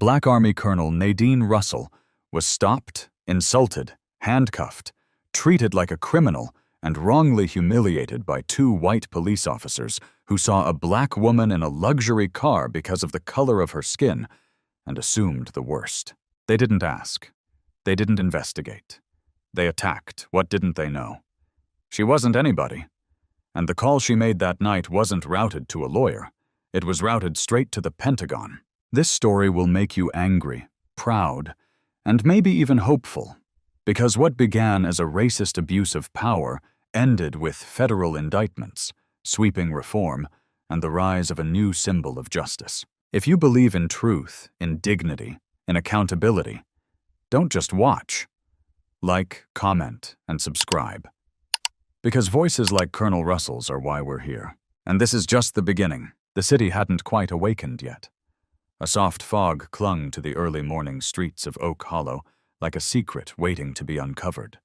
Black Army Colonel Nadine Russell was stopped, insulted, handcuffed, treated like a criminal, and wrongly humiliated by two white police officers who saw a black woman in a luxury car because of the color of her skin and assumed the worst. They didn't ask. They didn't investigate. They attacked. What didn't they know? She wasn't anybody. And the call she made that night wasn't routed to a lawyer. It was routed straight to the Pentagon. This story will make you angry, proud, and maybe even hopeful, because what began as a racist abuse of power ended with federal indictments, sweeping reform, and the rise of a new symbol of justice. If you believe in truth, in dignity, in accountability, don't just watch. Like, comment, and subscribe. Because voices like Colonel Russell's are why we're here. And this is just the beginning. The city hadn't quite awakened yet. A soft fog clung to the early morning streets of Oak Hollow like a secret waiting to be uncovered.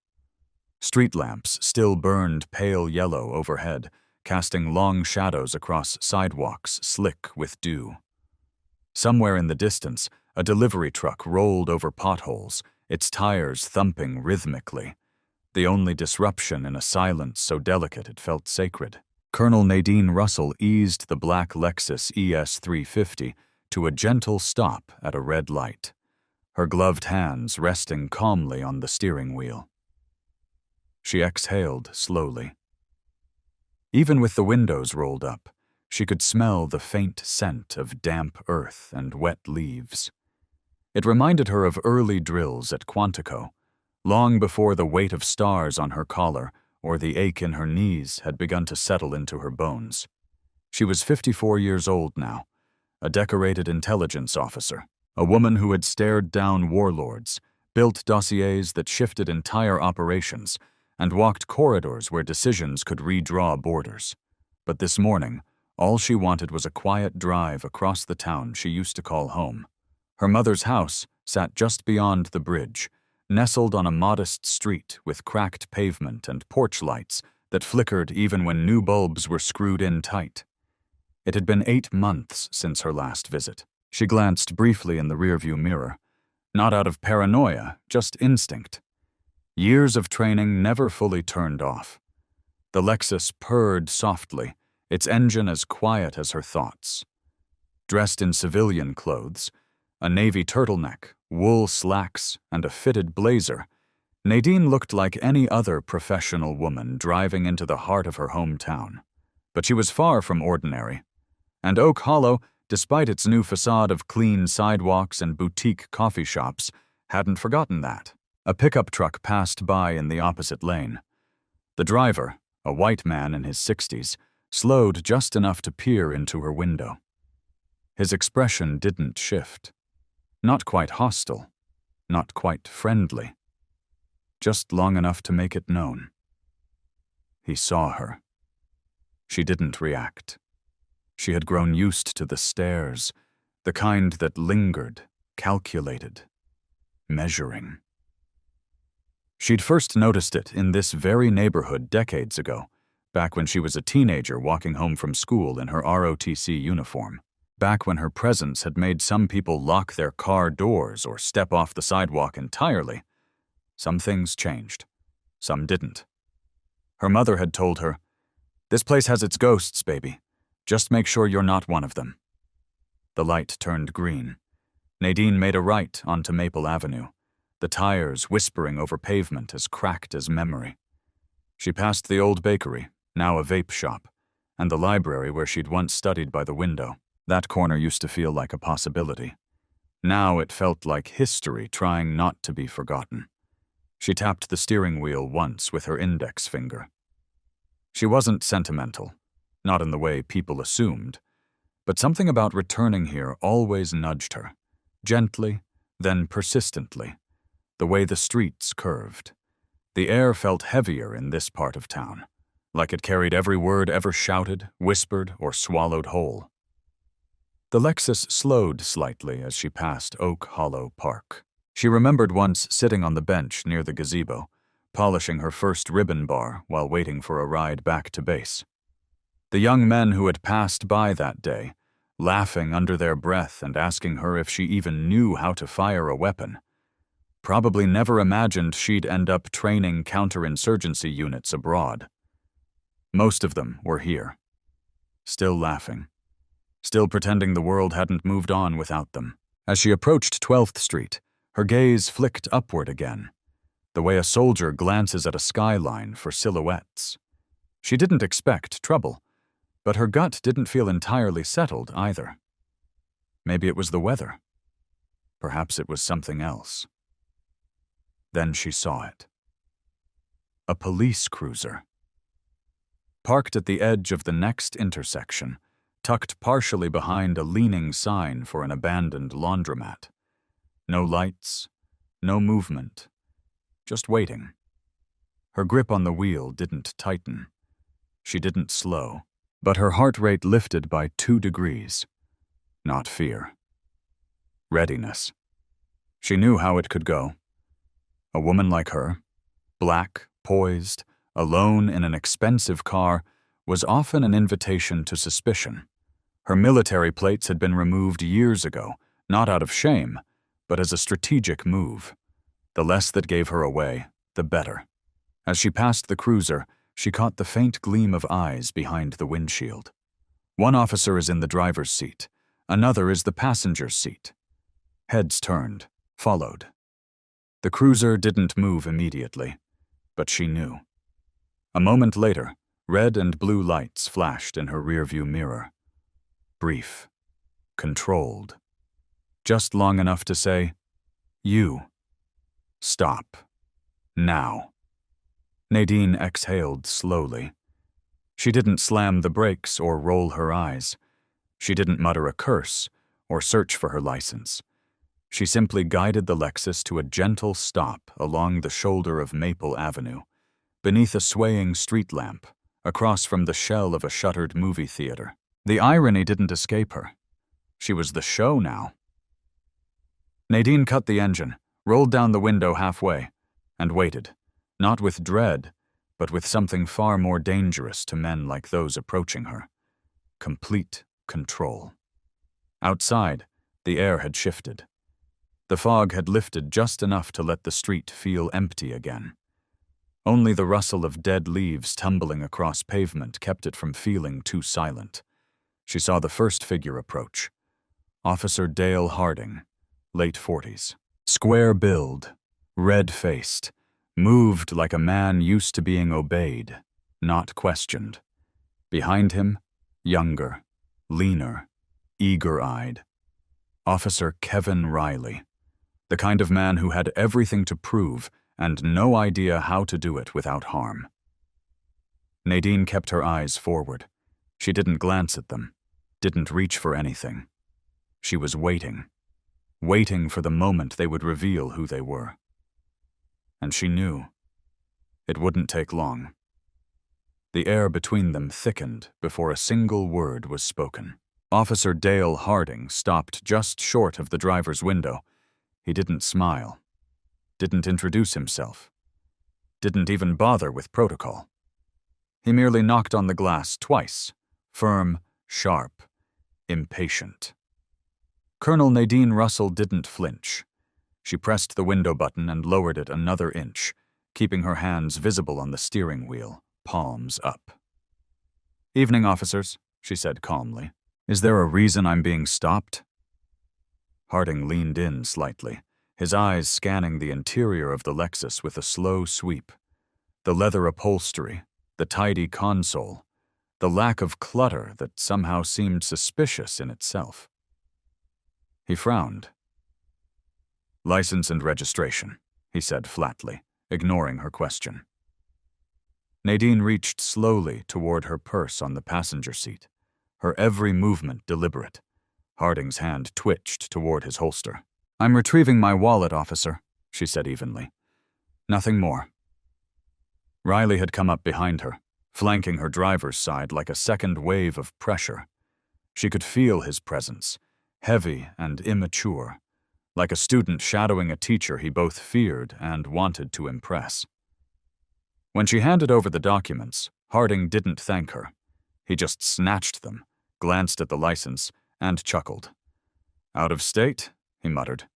Street lamps still burned pale yellow overhead, casting long shadows across sidewalks slick with dew. Somewhere in the distance, a delivery truck rolled over potholes, its tires thumping rhythmically, the only disruption in a silence so delicate it felt sacred. Colonel Nadine Russell eased the black Lexus ES350 to a gentle stop at a red light, her gloved hands resting calmly on the steering wheel. She exhaled slowly. Even with the windows rolled up, she could smell the faint scent of damp earth and wet leaves. It reminded her of early drills at Quantico, long before the weight of stars on her collar or the ache in her knees had begun to settle into her bones. She was 54 years old now, a decorated intelligence officer, a woman who had stared down warlords, built dossiers that shifted entire operations, and walked corridors where decisions could redraw borders. But this morning, all she wanted was a quiet drive across the town she used to call home. Her mother's house sat just beyond the bridge, nestled on a modest street with cracked pavement and porch lights that flickered even when new bulbs were screwed in tight. It had been 8 months since her last visit. She glanced briefly in the rearview mirror, not out of paranoia, just instinct. Years of training never fully turned off. The Lexus purred softly, its engine as quiet as her thoughts. Dressed in civilian clothes, a navy turtleneck, wool slacks, and a fitted blazer, Nadine looked like any other professional woman driving into the heart of her hometown. But she was far from ordinary. And Oak Hollow, despite its new facade of clean sidewalks and boutique coffee shops, hadn't forgotten that. A pickup truck passed by in the opposite lane. The driver, a white man in his 60s, slowed just enough to peer into her window. His expression didn't shift. Not quite hostile, not quite friendly. Just long enough to make it known. He saw her. She didn't react. She had grown used to the stares, the kind that lingered, calculated, measuring. She'd first noticed it in this very neighborhood decades ago, back when she was a teenager walking home from school in her ROTC uniform. Back when her presence had made some people lock their car doors or step off the sidewalk entirely. Some things changed. Some didn't. Her mother had told her, "This place has its ghosts, baby. Just make sure you're not one of them." The light turned green. Nadine made a right onto Maple Avenue, the tires whispering over pavement as cracked as memory. She passed the old bakery, now a vape shop, and the library where she'd once studied by the window. That corner used to feel like a possibility. Now it felt like history trying not to be forgotten. She tapped the steering wheel once with her index finger. She wasn't sentimental, not in the way people assumed, but something about returning here always nudged her, gently, then persistently, the way the streets curved. The air felt heavier in this part of town, like it carried every word ever shouted, whispered, or swallowed whole. The Lexus slowed slightly as she passed Oak Hollow Park. She remembered once sitting on the bench near the gazebo, polishing her first ribbon bar while waiting for a ride back to base. The young men who had passed by that day, laughing under their breath and asking her if she even knew how to fire a weapon. Probably never imagined she'd end up training counterinsurgency units abroad. Most of them were here, still laughing, still pretending the world hadn't moved on without them. As she approached 12th Street, her gaze flicked upward again, the way a soldier glances at a skyline for silhouettes. She didn't expect trouble, but her gut didn't feel entirely settled either. Maybe it was the weather. Perhaps it was something else. Then she saw it. A police cruiser. Parked at the edge of the next intersection, tucked partially behind a leaning sign for an abandoned laundromat. No lights, no movement, just waiting. Her grip on the wheel didn't tighten. She didn't slow, but her heart rate lifted by 2 degrees. Not fear. Readiness. She knew how it could go. A woman like her, black, poised, alone in an expensive car, was often an invitation to suspicion. Her military plates had been removed years ago, not out of shame, but as a strategic move. The less that gave her away, the better. As she passed the cruiser, she caught the faint gleam of eyes behind the windshield. One officer is in the driver's seat, another is the passenger's seat. Heads turned, followed. The cruiser didn't move immediately, but she knew. A moment later, red and blue lights flashed in her rearview mirror. Brief, controlled. Just long enough to say, "You. Stop. Now." Nadine exhaled slowly. She didn't slam the brakes or roll her eyes. She didn't mutter a curse or search for her license. She simply guided the Lexus to a gentle stop along the shoulder of Maple Avenue, beneath a swaying street lamp, across from the shell of a shuttered movie theater. The irony didn't escape her. She was the show now. Nadine cut the engine, rolled down the window halfway, and waited, not with dread, but with something far more dangerous to men like those approaching her. Complete control. Outside, the air had shifted. The fog had lifted just enough to let the street feel empty again. Only the rustle of dead leaves tumbling across pavement kept it from feeling too silent. She saw the first figure approach. Officer Dale Harding, late 40s. Square build, red-faced, moved like a man used to being obeyed, not questioned. Behind him, younger, leaner, eager-eyed. Officer Kevin Riley, the kind of man who had everything to prove and no idea how to do it without harm. Nadine kept her eyes forward. She didn't glance at them, didn't reach for anything. She was waiting for the moment they would reveal who they were. And she knew. It wouldn't take long. The air between them thickened before a single word was spoken. Officer Dale Harding stopped just short of the driver's window. He didn't smile, didn't introduce himself, didn't even bother with protocol. He merely knocked on the glass twice, firm, sharp, impatient. Colonel Nadine Russell didn't flinch. She pressed the window button and lowered it another inch, keeping her hands visible on the steering wheel, palms up. "Evening, officers," she said calmly. "Is there a reason I'm being stopped?" Harding leaned in slightly, his eyes scanning the interior of the Lexus with a slow sweep. The leather upholstery, the tidy console, the lack of clutter that somehow seemed suspicious in itself. He frowned. "License and registration," he said flatly, ignoring her question. Nadine reached slowly toward her purse on the passenger seat, her every movement deliberate. Harding's hand twitched toward his holster. "I'm retrieving my wallet, officer," she said evenly. "Nothing more." Riley had come up behind her, flanking her driver's side like a second wave of pressure. She could feel his presence, heavy and immature, like a student shadowing a teacher he both feared and wanted to impress. When she handed over the documents, Harding didn't thank her. He just snatched them, glanced at the license, and chuckled. "Out of state?" he muttered.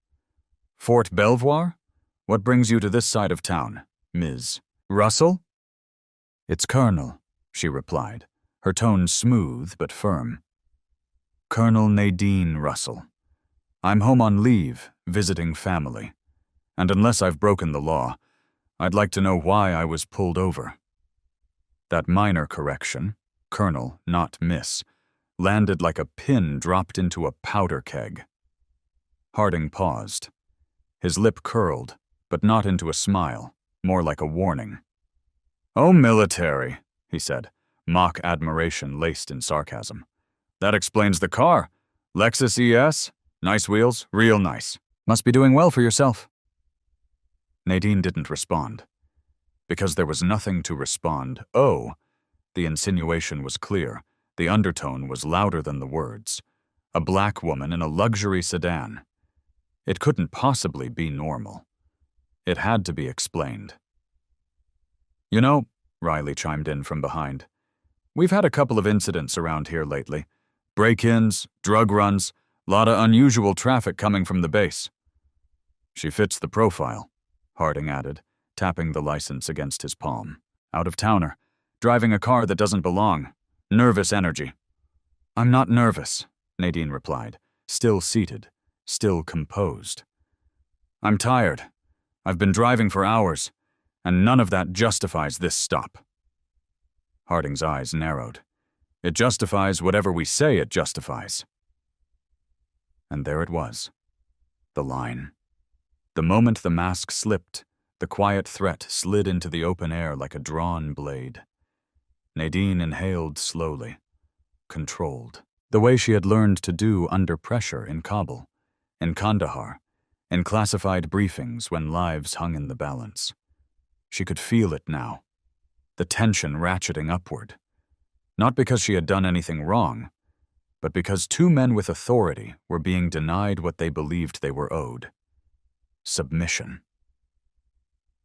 "Fort Belvoir? What brings you to this side of town, Ms. Russell?" "It's Colonel," she replied, her tone smooth but firm. "Colonel Nadine Russell. I'm home on leave, visiting family. And unless I've broken the law, I'd like to know why I was pulled over." That minor correction, Colonel, not Miss, landed like a pin dropped into a powder keg. Harding paused. His lip curled, but not into a smile, more like a warning. "Oh, military," he said, mock admiration laced in sarcasm. "That explains the car. Lexus ES? Nice wheels, real nice. Must be doing well for yourself." Nadine didn't respond. Because there was nothing to respond. Oh, the insinuation was clear. The undertone was louder than the words. A black woman in a luxury sedan. It couldn't possibly be normal. It had to be explained. "You know," Riley chimed in from behind, "we've had a couple of incidents around here lately. Break-ins, drug runs, lot of unusual traffic coming from the base." "She fits the profile," Harding added, tapping the license against his palm. "Out-of-towner, driving a car that doesn't belong. Nervous energy." "I'm not nervous," Nadine replied, still seated, still composed. "I'm tired. I've been driving for hours, and none of that justifies this stop." Harding's eyes narrowed. "It justifies whatever we say it justifies." And there it was. The line. The moment the mask slipped, the quiet threat slid into the open air like a drawn blade. Nadine inhaled slowly, controlled, the way she had learned to do under pressure in Kabul, in Kandahar, in classified briefings when lives hung in the balance. She could feel it now, the tension ratcheting upward. Not because she had done anything wrong, but because two men with authority were being denied what they believed they were owed. Submission.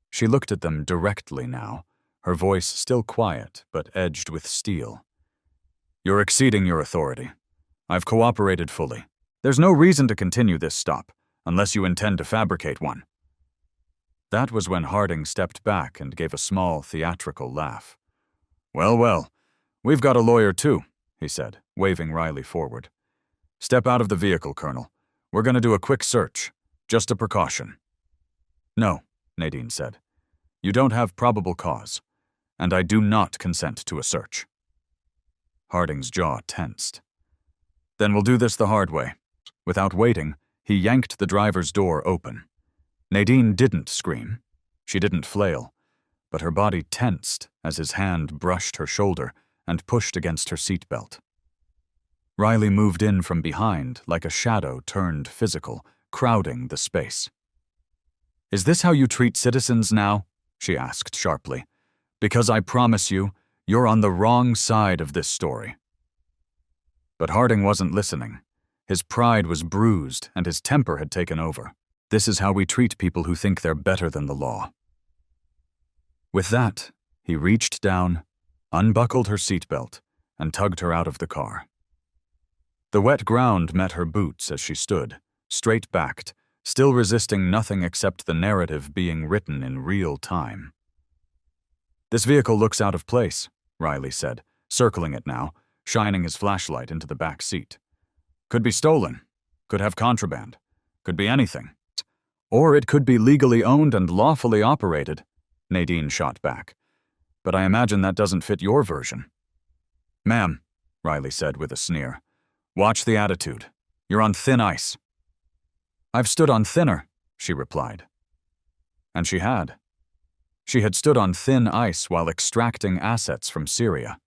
She looked at them directly now, her voice still quiet but edged with steel. "You're exceeding your authority. I've cooperated fully. There's no reason to continue this stop, unless you intend to fabricate one." That was when Harding stepped back and gave a small theatrical laugh. "Well, well, we've got a lawyer too," he said, waving Riley forward. "Step out of the vehicle, Colonel. We're going to do a quick search. Just a precaution." "No," Nadine said. "You don't have probable cause, and I do not consent to a search." Harding's jaw tensed. "Then we'll do this the hard way." Without waiting, he yanked the driver's door open. Nadine didn't scream. She didn't flail, but her body tensed as his hand brushed her shoulder and pushed against her seatbelt. Riley moved in from behind like a shadow turned physical, crowding the space. "Is this how you treat citizens now?" she asked sharply. "Because I promise you, you're on the wrong side of this story." But Harding wasn't listening. His pride was bruised and his temper had taken over. This is how we treat people who think they're better than the law. With that, he reached down, unbuckled her seatbelt, and tugged her out of the car. The wet ground met her boots as she stood, straight-backed, still resisting nothing except the narrative being written in real time. "This vehicle looks out of place," Riley said, circling it now, shining his flashlight into the back seat. "Could be stolen, could have contraband, could be anything. Or it could be legally owned and lawfully operated," Nadine shot back. "But I imagine that doesn't fit your version." "Ma'am," Riley said with a sneer, "watch the attitude. You're on thin ice." "I've stood on thinner," she replied. And she had. She had stood on thin ice while extracting assets from Syria.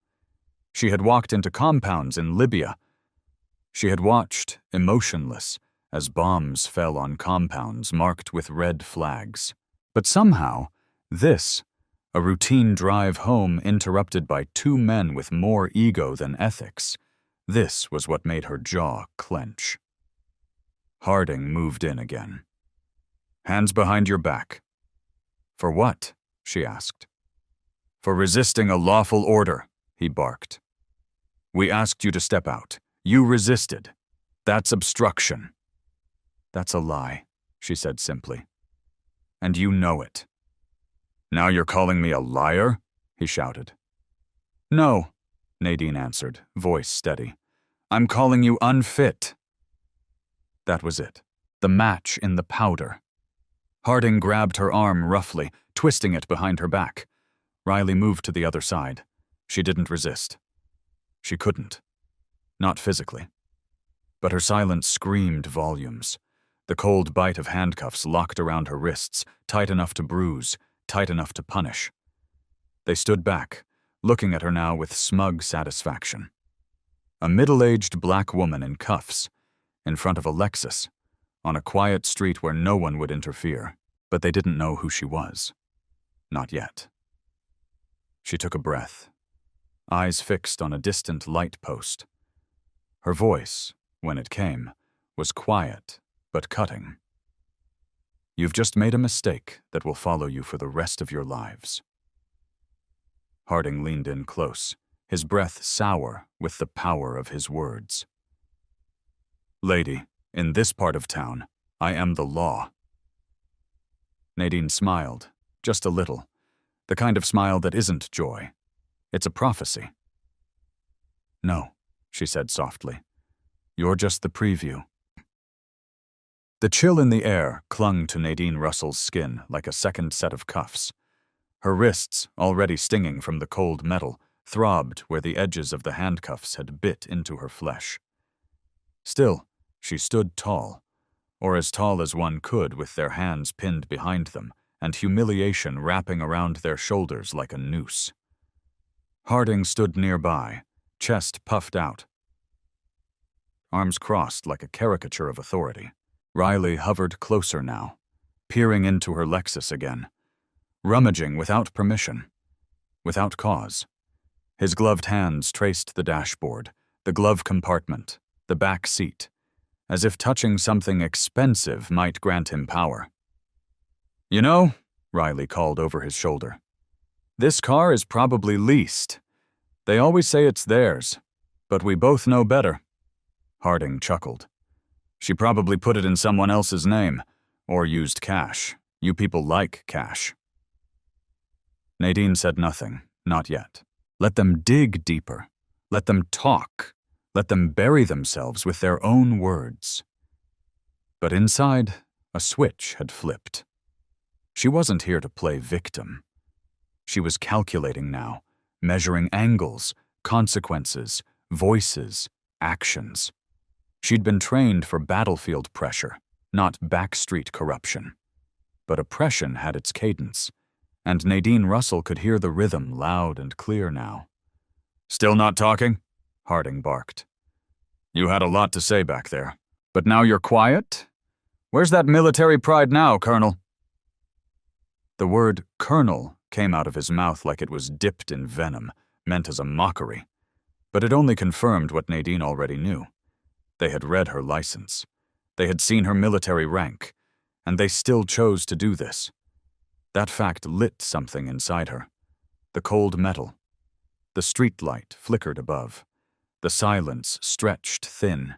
She had walked into compounds in Libya. She had watched, emotionless, as bombs fell on compounds marked with red flags. But somehow, this, a routine drive home interrupted by two men with more ego than ethics, this was what made her jaw clench. Harding moved in again. "Hands behind your back." "For what?" she asked. "For resisting a lawful order," he barked. "We asked you to step out. You resisted. That's obstruction." "That's a lie," she said simply. "And you know it." "Now you're calling me a liar?" he shouted. "No," Nadine answered, voice steady. "I'm calling you unfit." That was it. The match in the powder. Harding grabbed her arm roughly, twisting it behind her back. Riley moved to the other side. She didn't resist. She couldn't. Not physically. But her silence screamed volumes. The cold bite of handcuffs locked around her wrists, tight enough to bruise, tight enough to punish. They stood back, looking at her now with smug satisfaction. A middle-aged black woman in cuffs, in front of a Lexus, on a quiet street where no one would interfere, but they didn't know who she was. Not yet. She took a breath, eyes fixed on a distant light post. Her voice, when it came, was quiet but cutting. "You've just made a mistake that will follow you for the rest of your lives." Harding leaned in close, his breath sour with the power of his words. "Lady, in this part of town, I am the law." Nadine smiled, just a little, the kind of smile that isn't joy. It's a prophecy. "No," she said softly. "You're just the preview." The chill in the air clung to Nadine Russell's skin like a second set of cuffs. Her wrists, already stinging from the cold metal, throbbed where the edges of the handcuffs had bit into her flesh. Still, she stood tall, or as tall as one could with their hands pinned behind them and humiliation wrapping around their shoulders like a noose. Harding stood nearby, chest puffed out, arms crossed like a caricature of authority. Riley hovered closer now, peering into her Lexus again, rummaging without permission, without cause. His gloved hands traced the dashboard, the glove compartment, the back seat, as if touching something expensive might grant him power. "You know," Riley called over his shoulder, "this car is probably leased. They always say it's theirs, but we both know better." Harding chuckled. "She probably put it in someone else's name, or used cash. You people like cash." Nadine said nothing, not yet. Let them dig deeper. Let them talk. Let them bury themselves with their own words. But inside, a switch had flipped. She wasn't here to play victim. She was calculating now, measuring angles, consequences, voices, actions. She'd been trained for battlefield pressure, not backstreet corruption. But oppression had its cadence, and Nadine Russell could hear the rhythm loud and clear now. "Still not talking?" Harding barked. "You had a lot to say back there, but now you're quiet? Where's that military pride now, Colonel?" The word colonel came out of his mouth like it was dipped in venom, meant as a mockery, but it only confirmed what Nadine already knew. They had read her license. They had seen her military rank, and they still chose to do this. That fact lit something inside her. The cold metal. The streetlight flickered above. The silence stretched thin.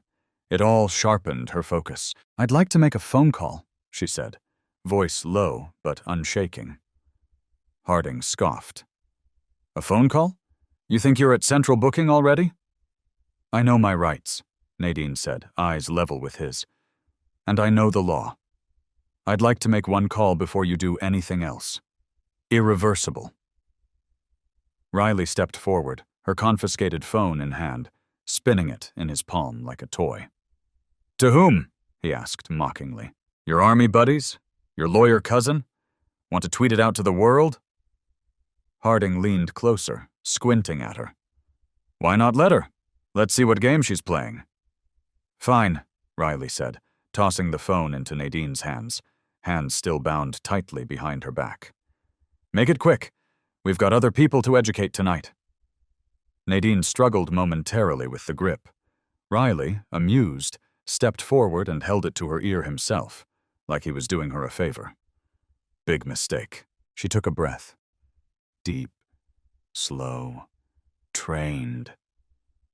It all sharpened her focus. "I'd like to make a phone call," she said, voice low but unshaking. Harding scoffed. "A phone call? You think you're at central booking already?" "I know my rights," Nadine said, eyes level with his. "And I know the law. I'd like to make one call before you do anything else. Irreversible." Riley stepped forward, her confiscated phone in hand, spinning it in his palm like a toy. "To whom?" he asked mockingly. "Your army buddies? Your lawyer cousin? Want to tweet it out to the world?" Harding leaned closer, squinting at her. "Why not let her? Let's see what game she's playing." "Fine," Riley said, tossing the phone into Nadine's hands still bound tightly behind her back. "Make it quick. We've got other people to educate tonight." Nadine struggled momentarily with the grip. Riley, amused, stepped forward and held it to her ear himself, like he was doing her a favor. Big mistake. She took a breath. Deep, slow, trained.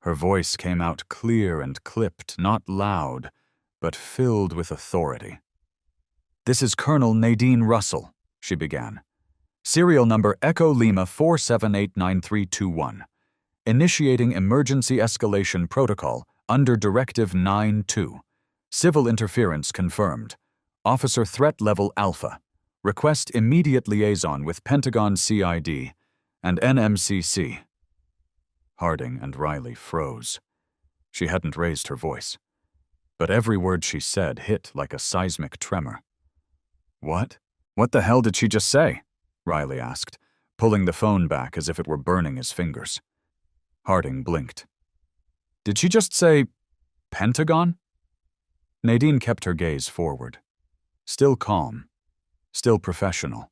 Her voice came out clear and clipped, not loud, but filled with authority. "This is Colonel Nadine Russell," she began. "Serial number Echo Lima 4789321. Initiating emergency escalation protocol under Directive 9-2. Civil interference confirmed. Officer threat level Alpha. Request immediate liaison with Pentagon CID and NMCC." Harding and Riley froze. She hadn't raised her voice, but every word she said hit like a seismic tremor. "What? What the hell did she just say?" Riley asked, pulling the phone back as if it were burning his fingers. Harding blinked. "Did she just say Pentagon?" Nadine kept her gaze forward. Still calm, still professional.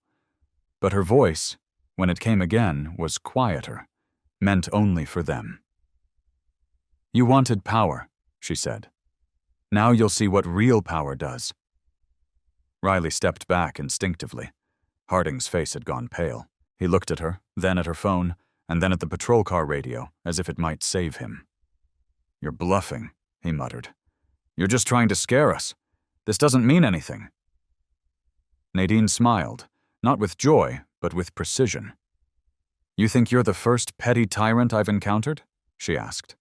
But her voice, when it came again, was quieter, meant only for them. "You wanted power," she said. "Now you'll see what real power does." Riley stepped back instinctively. Harding's face had gone pale. He looked at her, then at her phone, and then at the patrol car radio, as if it might save him. "You're bluffing," he muttered. "You're just trying to scare us. This doesn't mean anything." Nadine smiled, not with joy, but with precision. "You think you're the first petty tyrant I've encountered?" she asked.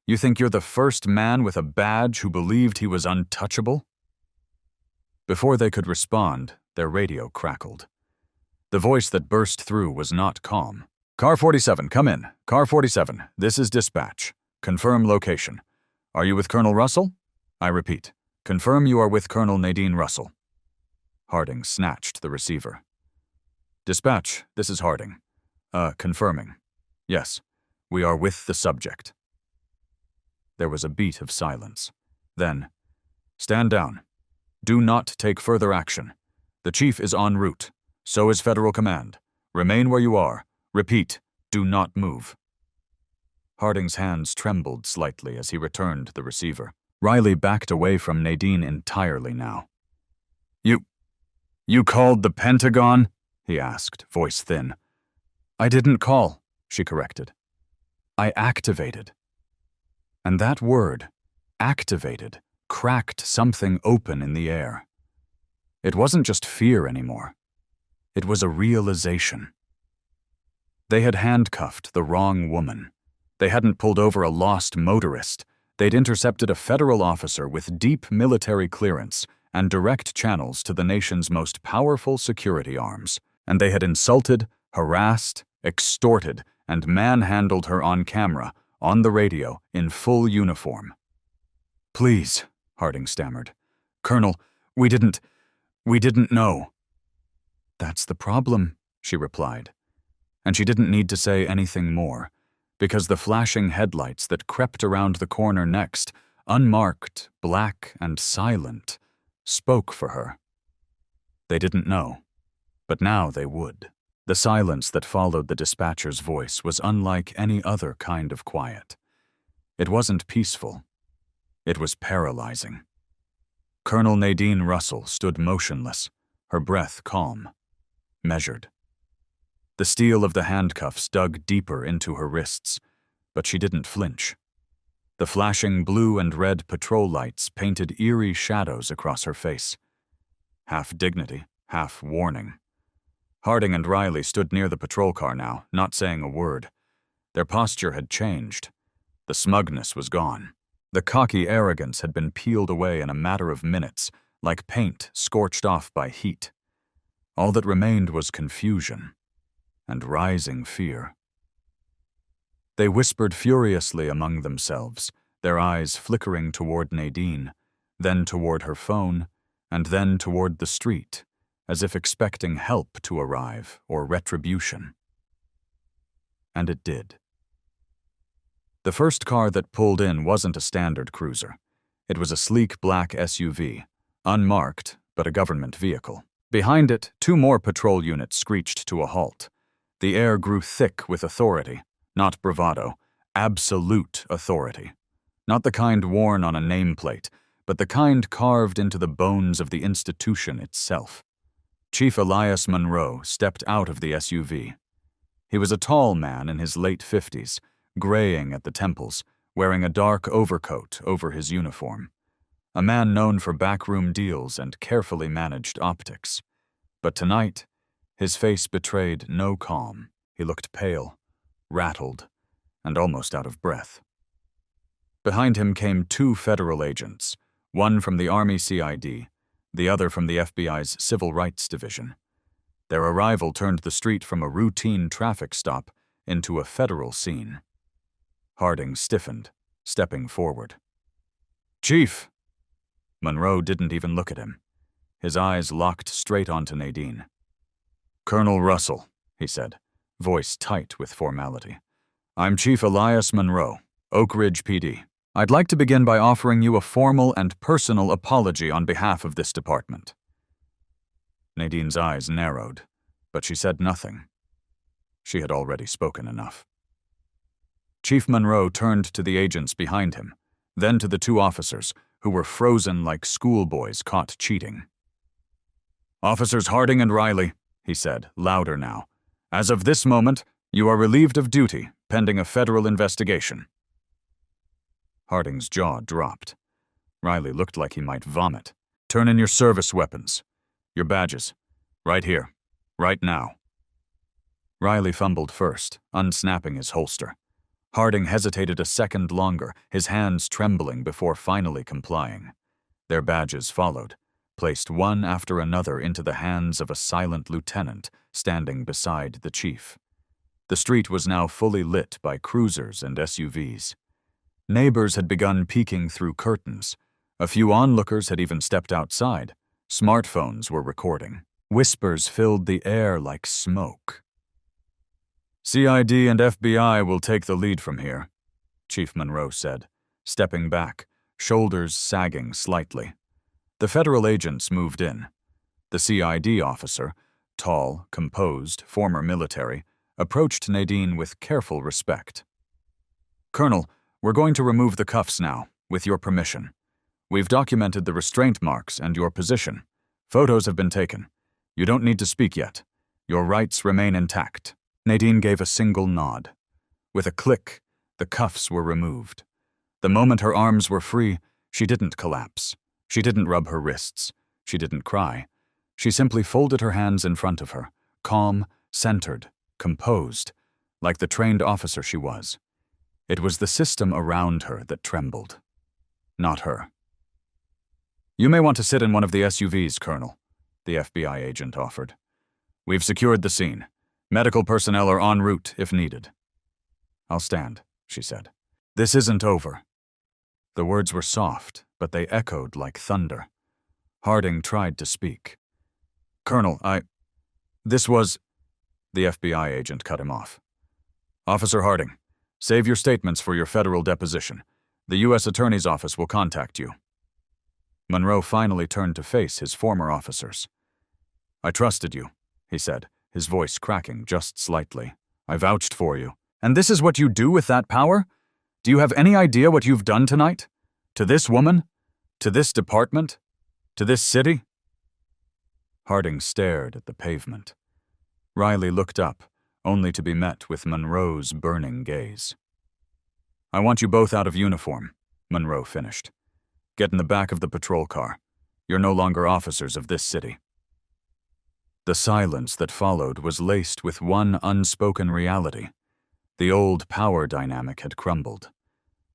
"You think you're the first man with a badge who believed he was untouchable?" Before they could respond, their radio crackled. The voice that burst through was not calm. "Car 47, come in. Car 47, this is dispatch. Confirm location. Are you with Colonel Russell? I repeat, confirm you are with Colonel Nadine Russell." Harding snatched the receiver. "Dispatch, this is Harding. Confirming. Yes, we are with the subject." There was a beat of silence. Then, "Stand down. Do not take further action. The chief is en route. So is Federal Command. Remain where you are. Repeat, do not move." Harding's hands trembled slightly as he returned the receiver. Riley backed away from Nadine entirely now. You called the Pentagon?" he asked, voice thin. "I didn't call," she corrected. "I activated." And that word, activated, cracked something open in the air. It wasn't just fear anymore. It was a realization. They had handcuffed the wrong woman. They hadn't pulled over a lost motorist. They'd intercepted a federal officer with deep military clearance and direct channels to the nation's most powerful security arms. And they had insulted, harassed, extorted, and manhandled her on camera, on the radio, in full uniform. "Please," Harding stammered. "Colonel, we didn't know." "That's the problem," she replied. And she didn't need to say anything more, because the flashing headlights that crept around the corner next, unmarked, black, and silent, spoke for her. They didn't know, but now they would. The silence that followed the dispatcher's voice was unlike any other kind of quiet. It wasn't peaceful. It was paralyzing. Colonel Nadine Russell stood motionless, her breath calm, measured. The steel of the handcuffs dug deeper into her wrists, but she didn't flinch. The flashing blue and red patrol lights painted eerie shadows across her face. Half dignity, half warning. Harding and Riley stood near the patrol car now, not saying a word. Their posture had changed. The smugness was gone. The cocky arrogance had been peeled away in a matter of minutes, like paint scorched off by heat. All that remained was confusion and rising fear. They whispered furiously among themselves, their eyes flickering toward Nadine, then toward her phone, and then toward the street, as if expecting help to arrive or retribution. And it did. The first car that pulled in wasn't a standard cruiser. It was a sleek black SUV, unmarked, but a government vehicle. Behind it, 2 more patrol units screeched to a halt. The air grew thick with authority. Not bravado, absolute authority. Not the kind worn on a nameplate, but the kind carved into the bones of the institution itself. Chief Elias Monroe stepped out of the SUV. He was a tall man in his late 50s, graying at the temples, wearing a dark overcoat over his uniform. A man known for backroom deals and carefully managed optics. But tonight, his face betrayed no calm. He looked pale, rattled, and almost out of breath. Behind him came two federal agents, one from the Army CID, the other from the FBI's Civil Rights Division. Their arrival turned the street from a routine traffic stop into a federal scene. Harding stiffened, stepping forward. "Chief!" Monroe didn't even look at him. His eyes locked straight onto Nadine. "Colonel Russell," he said, voice tight with formality. "I'm Chief Elias Monroe, Oak Ridge PD. I'd like to begin by offering you a formal and personal apology on behalf of this department." Nadine's eyes narrowed, but she said nothing. She had already spoken enough. Chief Monroe turned to the agents behind him, then to the two officers, who were frozen like schoolboys caught cheating. "Officers Harding and Riley," he said, louder now, "as of this moment, you are relieved of duty, pending a federal investigation." Harding's jaw dropped. Riley looked like he might vomit. "Turn in your service weapons. Your badges. Right here. Right now." Riley fumbled first, unsnapping his holster. Harding hesitated a second longer, his hands trembling before finally complying. Their badges followed, placed one after another into the hands of a silent lieutenant standing beside the chief. The street was now fully lit by cruisers and SUVs. Neighbors had begun peeking through curtains. A few onlookers had even stepped outside. Smartphones were recording. Whispers filled the air like smoke. "CID and FBI will take the lead from here," Chief Monroe said, stepping back, shoulders sagging slightly. The federal agents moved in. The CID officer, tall, composed, former military, approached Nadine with careful respect. "Colonel, we're going to remove the cuffs now, with your permission. We've documented the restraint marks and your position. Photos have been taken. You don't need to speak yet. Your rights remain intact." Nadine gave a single nod. With a click, the cuffs were removed. The moment her arms were free, she didn't collapse. She didn't rub her wrists. She didn't cry. She simply folded her hands in front of her, calm, centered, composed, like the trained officer she was. It was the system around her that trembled, not her. "You may want to sit in one of the SUVs, Colonel," the FBI agent offered. "We've secured the scene. Medical personnel are en route if needed." "I'll stand," she said. "This isn't over." The words were soft, but they echoed like thunder. Harding tried to speak. "Colonel, This was—" The FBI agent cut him off. "Officer Harding, save your statements for your federal deposition. The U.S. Attorney's Office will contact you." Monroe finally turned to face his former officers. "I trusted you," he said, his voice cracking just slightly. "I vouched for you. And this is what you do with that power? Do you have any idea what you've done tonight? To this woman? To this department? To this city?" Harding stared at the pavement. Riley looked up, only to be met with Monroe's burning gaze. "I want you both out of uniform," Monroe finished. "Get in the back of the patrol car. You're no longer officers of this city." The silence that followed was laced with one unspoken reality. The old power dynamic had crumbled.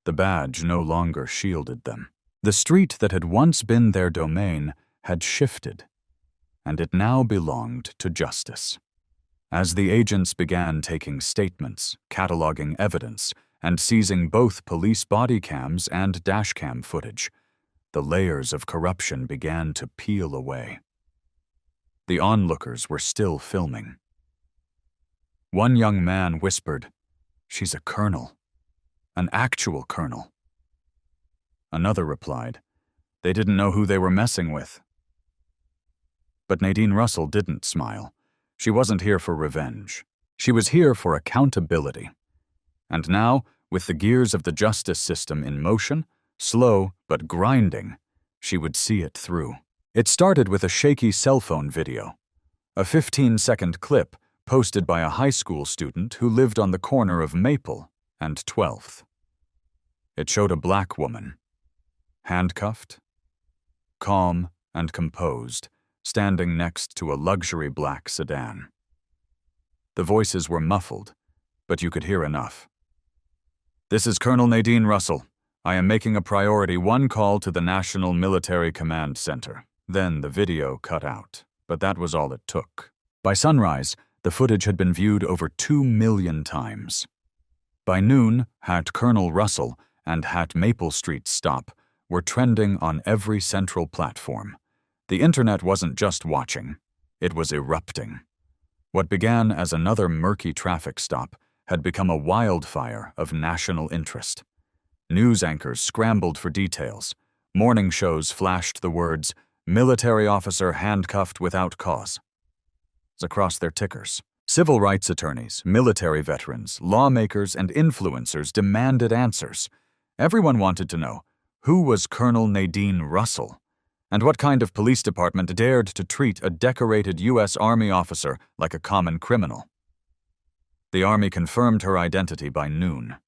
The badge no longer shielded them. The street that had once been their domain had shifted, and it now belonged to justice. As the agents began taking statements, cataloging evidence, and seizing both police body cams and dashcam footage, the layers of corruption began to peel away. The onlookers were still filming. One young man whispered, "She's a colonel. An actual colonel." Another replied, "They didn't know who they were messing with." But Nadine Russell didn't smile. She wasn't here for revenge. She was here for accountability. And now, with the gears of the justice system in motion, slow but grinding, she would see it through. It started with a shaky cell phone video, a 15-second clip posted by a high school student who lived on the corner of Maple and 12th. It showed a black woman, handcuffed, calm and composed, standing next to a luxury black sedan. The voices were muffled, but you could hear enough. "This is Colonel Nadine Russell. I am making a priority 1 call to the National Military Command Center." Then the video cut out, but that was all it took. By sunrise, the footage had been viewed over 2 million times. By noon, @Colonel Russell and @Maple Street Stop were trending on every central platform. The internet wasn't just watching, it was erupting. What began as another murky traffic stop had become a wildfire of national interest. News anchors scrambled for details. Morning shows flashed the words, "Military officer handcuffed without cause" across their tickers. Civil rights attorneys, military veterans, lawmakers, and influencers demanded answers. Everyone wanted to know, who was Colonel Nadine Russell? And what kind of police department dared to treat a decorated U.S. Army officer like a common criminal? The Army confirmed her identity by noon.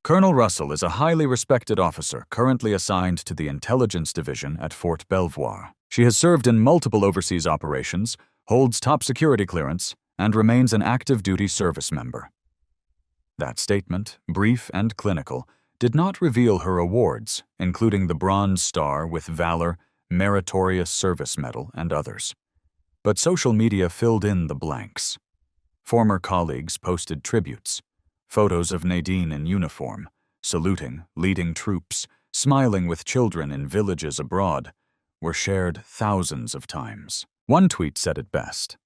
Colonel Russell is a highly respected officer currently assigned to the Intelligence Division at Fort Belvoir. She has served in multiple overseas operations, holds top security clearance, and remains an active duty service member. That statement, brief and clinical, did not reveal her awards, including the Bronze Star with Valor, Meritorious Service Medal, and others. But social media filled in the blanks. Former colleagues posted tributes, photos of Nadine in uniform, saluting, leading troops, smiling with children in villages abroad, were shared thousands of times. One tweet said it best.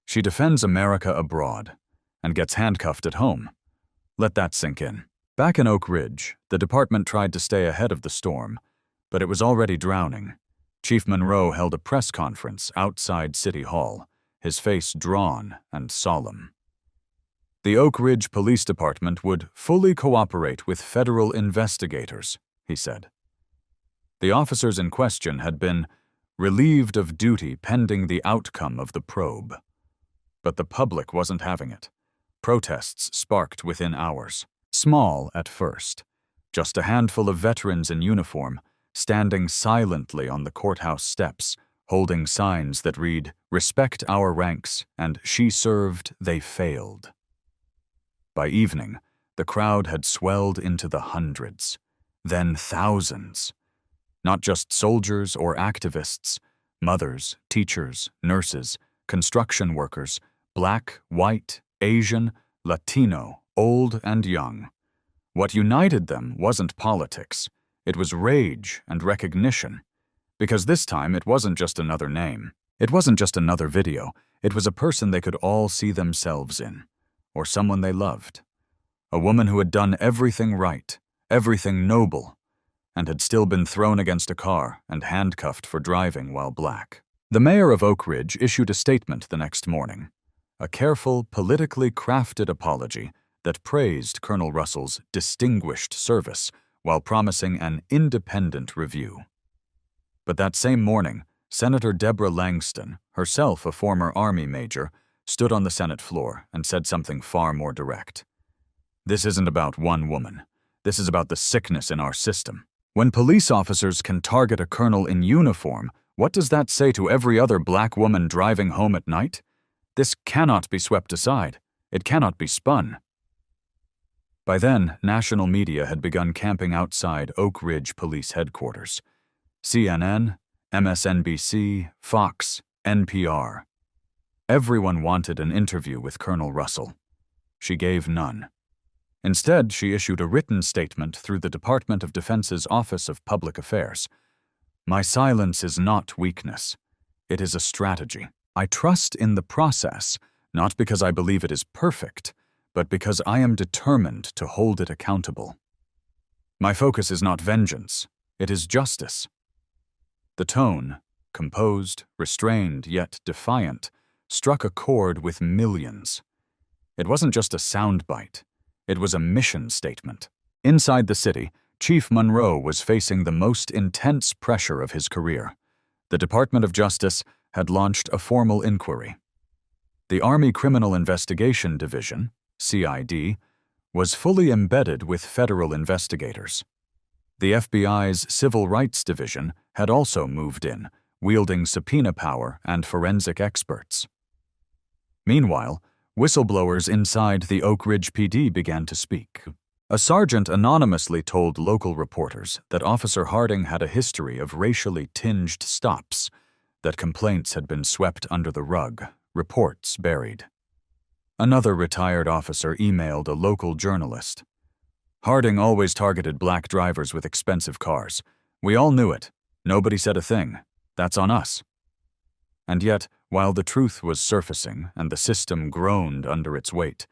"She defends America abroad and gets handcuffed at home. Let that sink in." Back in Oak Ridge, the department tried to stay ahead of the storm, but it was already drowning. Chief Monroe held a press conference outside City Hall, his face drawn and solemn. The Oak Ridge Police Department would fully cooperate with federal investigators, he said. The officers in question had been relieved of duty pending the outcome of the probe. But the public wasn't having it. Protests sparked within hours. Small at first, just a handful of veterans in uniform, standing silently on the courthouse steps, holding signs that read, "Respect our ranks," and "She served, they failed." By evening, the crowd had swelled into the hundreds, then thousands. Not just soldiers or activists, mothers, teachers, nurses, construction workers, black, white, Asian, Latino, old and young. What united them wasn't politics. It was rage and recognition. Because this time it wasn't just another name. It wasn't just another video. It was a person they could all see themselves in. Or someone they loved. A woman who had done everything right, everything noble, and had still been thrown against a car and handcuffed for driving while black. The mayor of Oak Ridge issued a statement the next morning. A careful, politically crafted apology that praised Colonel Russell's distinguished service while promising an independent review. But that same morning, Senator Deborah Langston, herself a former Army major, stood on the Senate floor and said something far more direct. "This isn't about one woman. This is about the sickness in our system. When police officers can target a colonel in uniform, what does that say to every other black woman driving home at night? This cannot be swept aside. It cannot be spun." By then, national media had begun camping outside Oak Ridge Police Headquarters. CNN, MSNBC, Fox, NPR. Everyone wanted an interview with Colonel Russell. She gave none. Instead, she issued a written statement through the Department of Defense's Office of Public Affairs. "My silence is not weakness. It is a strategy. I trust in the process, not because I believe it is perfect, but because I am determined to hold it accountable. My focus is not vengeance, it is justice." The tone, composed, restrained, yet defiant, struck a chord with millions. It wasn't just a soundbite, it was a mission statement. Inside the city, Chief Monroe was facing the most intense pressure of his career. The Department of Justice had launched a formal inquiry. The Army Criminal Investigation Division, CID, was fully embedded with federal investigators. The FBI's Civil Rights Division had also moved in, wielding subpoena power and forensic experts. Meanwhile, whistleblowers inside the Oak Ridge PD began to speak. A sergeant anonymously told local reporters that Officer Harding had a history of racially tinged stops, that complaints had been swept under the rug, reports buried. Another retired officer emailed a local journalist. Harding always targeted black drivers with expensive cars. We all knew it. Nobody said a thing. That's on us. And yet, while the truth was surfacing and the system groaned under its weight,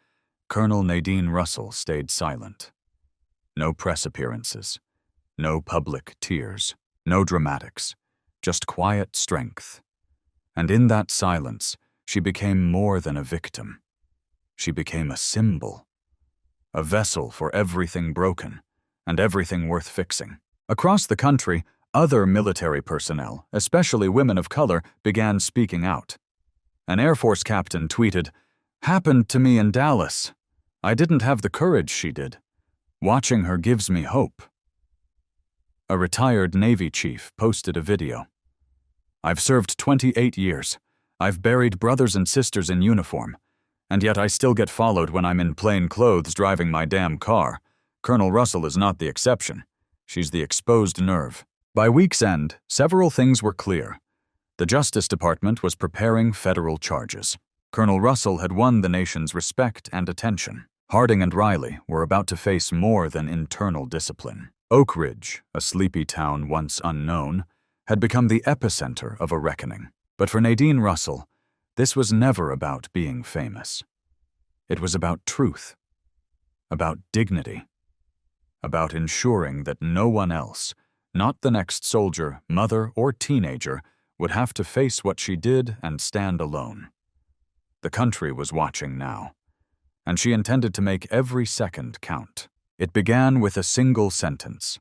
Colonel Nadine Russell stayed silent. No press appearances, no public tears, no dramatics, just quiet strength. And in that silence, she became more than a victim. She became a symbol, a vessel for everything broken and everything worth fixing. Across the country, other military personnel, especially women of color, began speaking out. An Air Force captain tweeted, "Happened to me in Dallas. I didn't have the courage she did. Watching her gives me hope." A retired Navy chief posted a video. "I've served 28 years. I've buried brothers and sisters in uniform. And yet I still get followed when I'm in plain clothes driving my damn car. Colonel Russell is not the exception. She's the exposed nerve." By week's end, several things were clear. The Justice Department was preparing federal charges. Colonel Russell had won the nation's respect and attention. Harding and Riley were about to face more than internal discipline. Oak Ridge, a sleepy town once unknown, had become the epicenter of a reckoning. But for Nadine Russell, this was never about being famous. It was about truth, about dignity, about ensuring that no one else, not the next soldier, mother, or teenager, would have to face what she did and stand alone. The country was watching now, and she intended to make every second count. It began with a single sentence,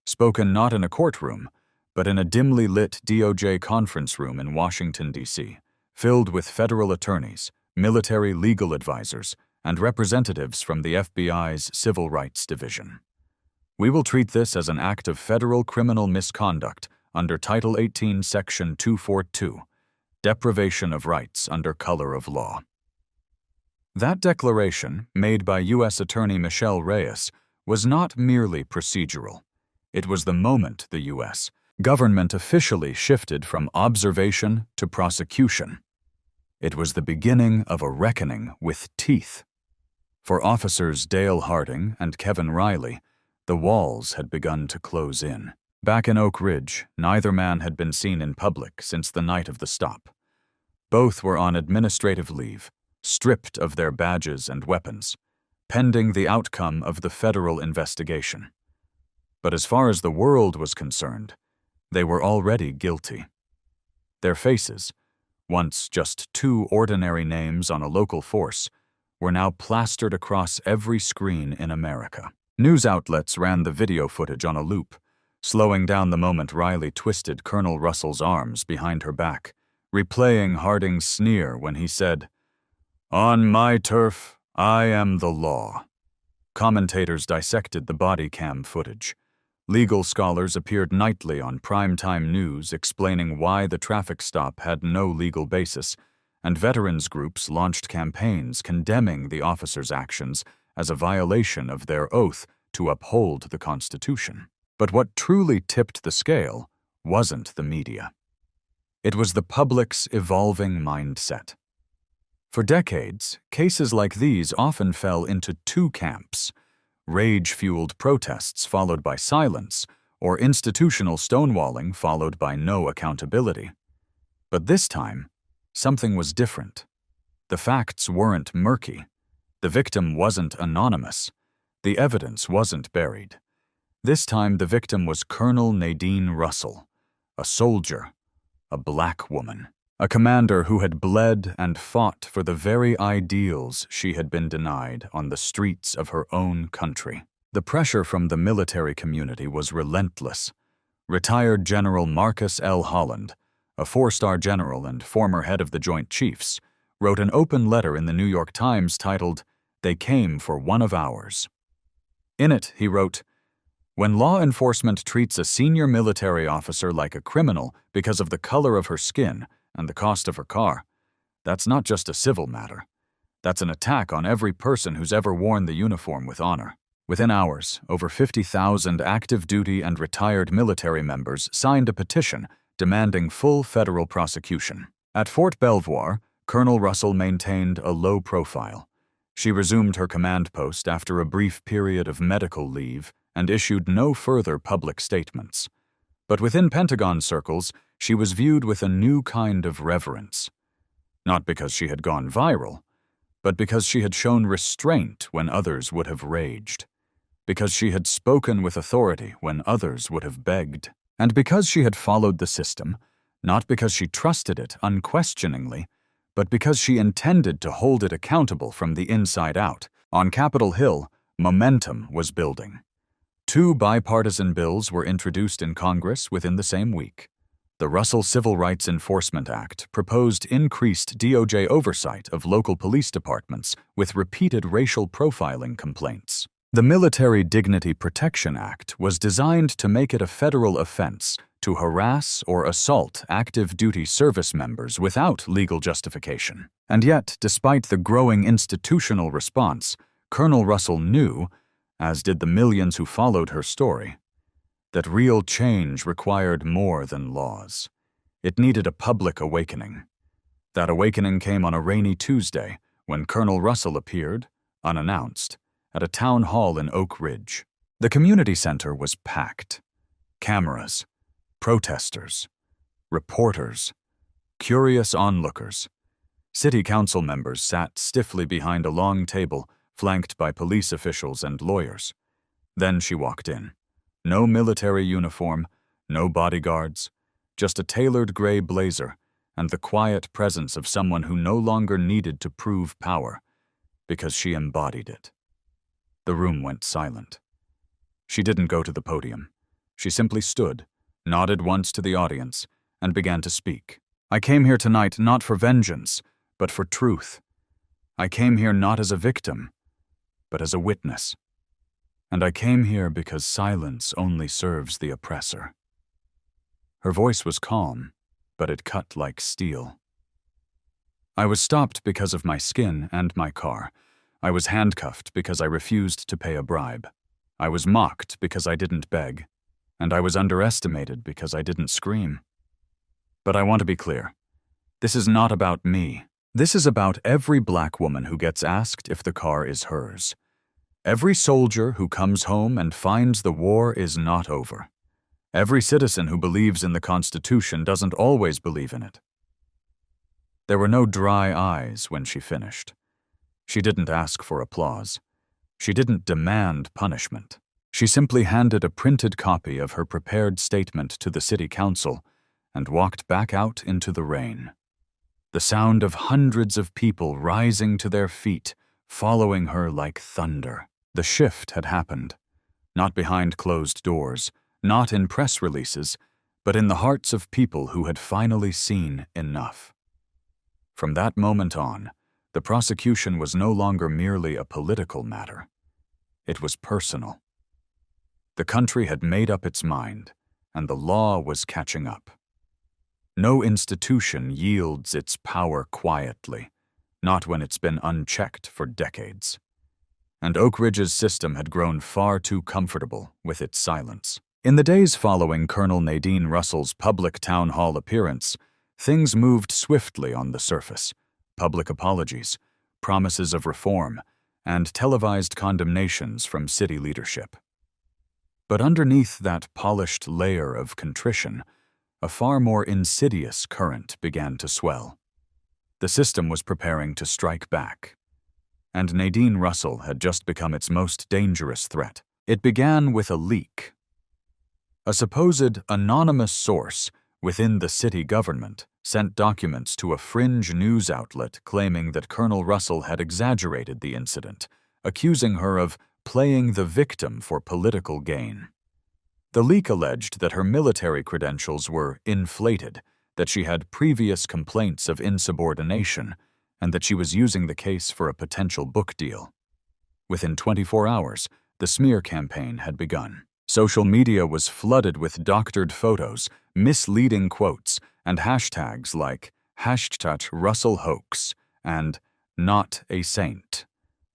spoken not in a courtroom, but in a dimly lit DOJ conference room in Washington, D.C., filled with federal attorneys, military legal advisors, and representatives from the FBI's Civil Rights Division. "We will treat this as an act of federal criminal misconduct under Title 18, Section 242, deprivation of rights under color of law." That declaration, made by U.S. Attorney Michelle Reyes, was not merely procedural. It was the moment the U.S. government officially shifted from observation to prosecution. It was the beginning of a reckoning with teeth. For Officers Dale Harding and Kevin Riley, the walls had begun to close in. Back in Oak Ridge, neither man had been seen in public since the night of the stop. Both were on administrative leave, stripped of their badges and weapons, pending the outcome of the federal investigation. But as far as the world was concerned, they were already guilty. Their faces, once just two ordinary names on a local force, were now plastered across every screen in America. News outlets ran the video footage on a loop, slowing down the moment Riley twisted Colonel Russell's arms behind her back, replaying Harding's sneer when he said, "On my turf, I am the law." Commentators dissected the body cam footage. Legal scholars appeared nightly on primetime news explaining why the traffic stop had no legal basis, and veterans groups launched campaigns condemning the officers' actions as a violation of their oath to uphold the Constitution. But what truly tipped the scale wasn't the media. It was the public's evolving mindset. For decades, cases like these often fell into two camps: rage-fueled protests followed by silence, or institutional stonewalling followed by no accountability. But this time, something was different. The facts weren't murky. The victim wasn't anonymous. The evidence wasn't buried. This time the victim was Colonel Nadine Russell, a soldier, a black woman, a commander who had bled and fought for the very ideals she had been denied on the streets of her own country. The pressure from the military community was relentless. Retired General Marcus L. Holland, a four-star general and former head of the Joint Chiefs, wrote an open letter in the New York Times titled, They came for one of ours. In it, he wrote, "When law enforcement treats a senior military officer like a criminal because of the color of her skin and the cost of her car, that's not just a civil matter. That's an attack on every person who's ever worn the uniform with honor." Within hours, over 50,000 active duty and retired military members signed a petition demanding full federal prosecution. At Fort Belvoir, Colonel Russell maintained a low profile. She resumed her command post after a brief period of medical leave and issued no further public statements. But within Pentagon circles, she was viewed with a new kind of reverence. Not because she had gone viral, but because she had shown restraint when others would have raged. Because she had spoken with authority when others would have begged. And because she had followed the system, not because she trusted it unquestioningly, but because she intended to hold it accountable from the inside out. On Capitol Hill, momentum was building. 2 bipartisan bills were introduced in Congress within the same week. The Russell Civil Rights Enforcement Act proposed increased DOJ oversight of local police departments with repeated racial profiling complaints. The Military Dignity Protection Act was designed to make it a federal offense to harass or assault active duty service members without legal justification. And yet, despite the growing institutional response, Colonel Russell knew, as did the millions who followed her story, that real change required more than laws. It needed a public awakening. That awakening came on a rainy Tuesday when Colonel Russell appeared, unannounced, at a town hall in Oak Ridge. The community center was packed. Cameras, protesters, reporters, curious onlookers. City council members sat stiffly behind a long table flanked by police officials and lawyers. Then she walked in. No military uniform, no bodyguards, just a tailored gray blazer and the quiet presence of someone who no longer needed to prove power because she embodied it. The room went silent. She didn't go to the podium. She simply stood, nodded once to the audience, and began to speak. "I came here tonight not for vengeance, but for truth. I came here not as a victim, but as a witness. And I came here because silence only serves the oppressor." Her voice was calm, but it cut like steel. "I was stopped because of my skin and my car. I was handcuffed because I refused to pay a bribe. I was mocked because I didn't beg. And I was underestimated because I didn't scream. But I want to be clear. This is not about me. This is about every black woman who gets asked if the car is hers. Every soldier who comes home and finds the war is not over. Every citizen who believes in the Constitution doesn't always believe in it." There were no dry eyes when she finished. She didn't ask for applause. She didn't demand punishment. She simply handed a printed copy of her prepared statement to the city council and walked back out into the rain. The sound of hundreds of people rising to their feet, following her like thunder. The shift had happened, not behind closed doors, not in press releases, but in the hearts of people who had finally seen enough. From that moment on, the prosecution was no longer merely a political matter. It was personal. The country had made up its mind, and the law was catching up. No institution yields its power quietly, not when it's been unchecked for decades. And Oak Ridge's system had grown far too comfortable with its silence. In the days following Colonel Nadine Russell's public town hall appearance, things moved swiftly on the surface. Public apologies, promises of reform, and televised condemnations from city leadership. But underneath that polished layer of contrition, a far more insidious current began to swell. The system was preparing to strike back. And Nadine Russell had just become its most dangerous threat. It began with a leak. A supposed anonymous source within the city government sent documents to a fringe news outlet claiming that Colonel Russell had exaggerated the incident, accusing her of playing the victim for political gain. The leak alleged that her military credentials were inflated, that she had previous complaints of insubordination, and that she was using the case for a potential book deal. Within 24 hours, the smear campaign had begun. Social media was flooded with doctored photos, misleading quotes, and hashtags like #RussellHoax and Not a Saint.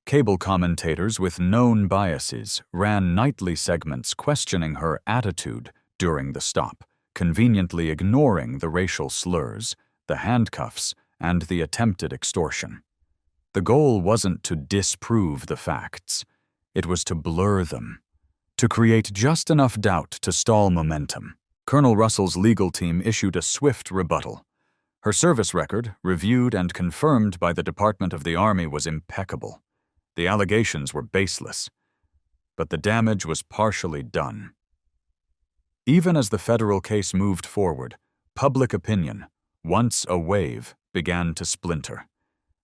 Cable commentators with known biases ran nightly segments questioning her attitude during the stop, conveniently ignoring the racial slurs, the handcuffs, and the attempted extortion. The goal wasn't to disprove the facts. It was to blur them, to create just enough doubt to stall momentum. Colonel Russell's legal team issued a swift rebuttal. Her service record, reviewed and confirmed by the Department of the Army, was impeccable. The allegations were baseless, but the damage was partially done. Even as the federal case moved forward, public opinion, once a wave, began to splinter,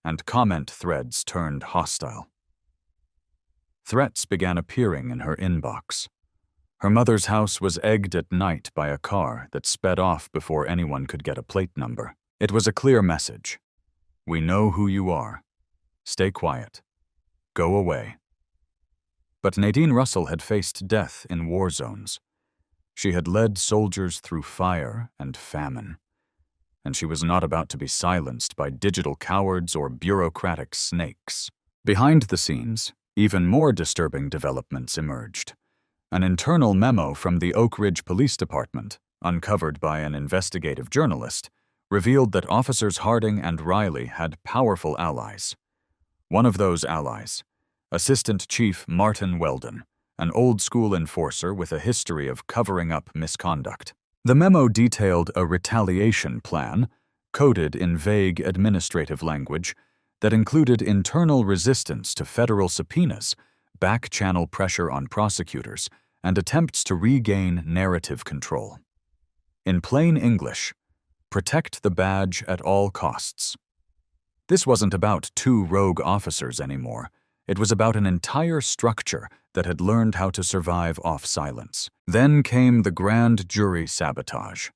and comment threads turned hostile. Threats began appearing in her inbox. Her mother's house was egged at night by a car that sped off before anyone could get a plate number. It was a clear message. We know who you are. Stay quiet. Go away. But Nadine Russell had faced death in war zones. She had led soldiers through fire and famine, and she was not about to be silenced by digital cowards or bureaucratic snakes. Behind the scenes, even more disturbing developments emerged. An internal memo from the Oak Ridge Police Department, uncovered by an investigative journalist, revealed that Officers Harding and Riley had powerful allies. One of those allies, Assistant Chief Martin Weldon, an old-school enforcer with a history of covering up misconduct. The memo detailed a retaliation plan, coded in vague administrative language, that included internal resistance to federal subpoenas, back-channel pressure on prosecutors, and attempts to regain narrative control. In plain English, protect the badge at all costs. This wasn't about two rogue officers anymore. It was about an entire structure that had learned how to survive off silence. Then came the grand jury sabotage.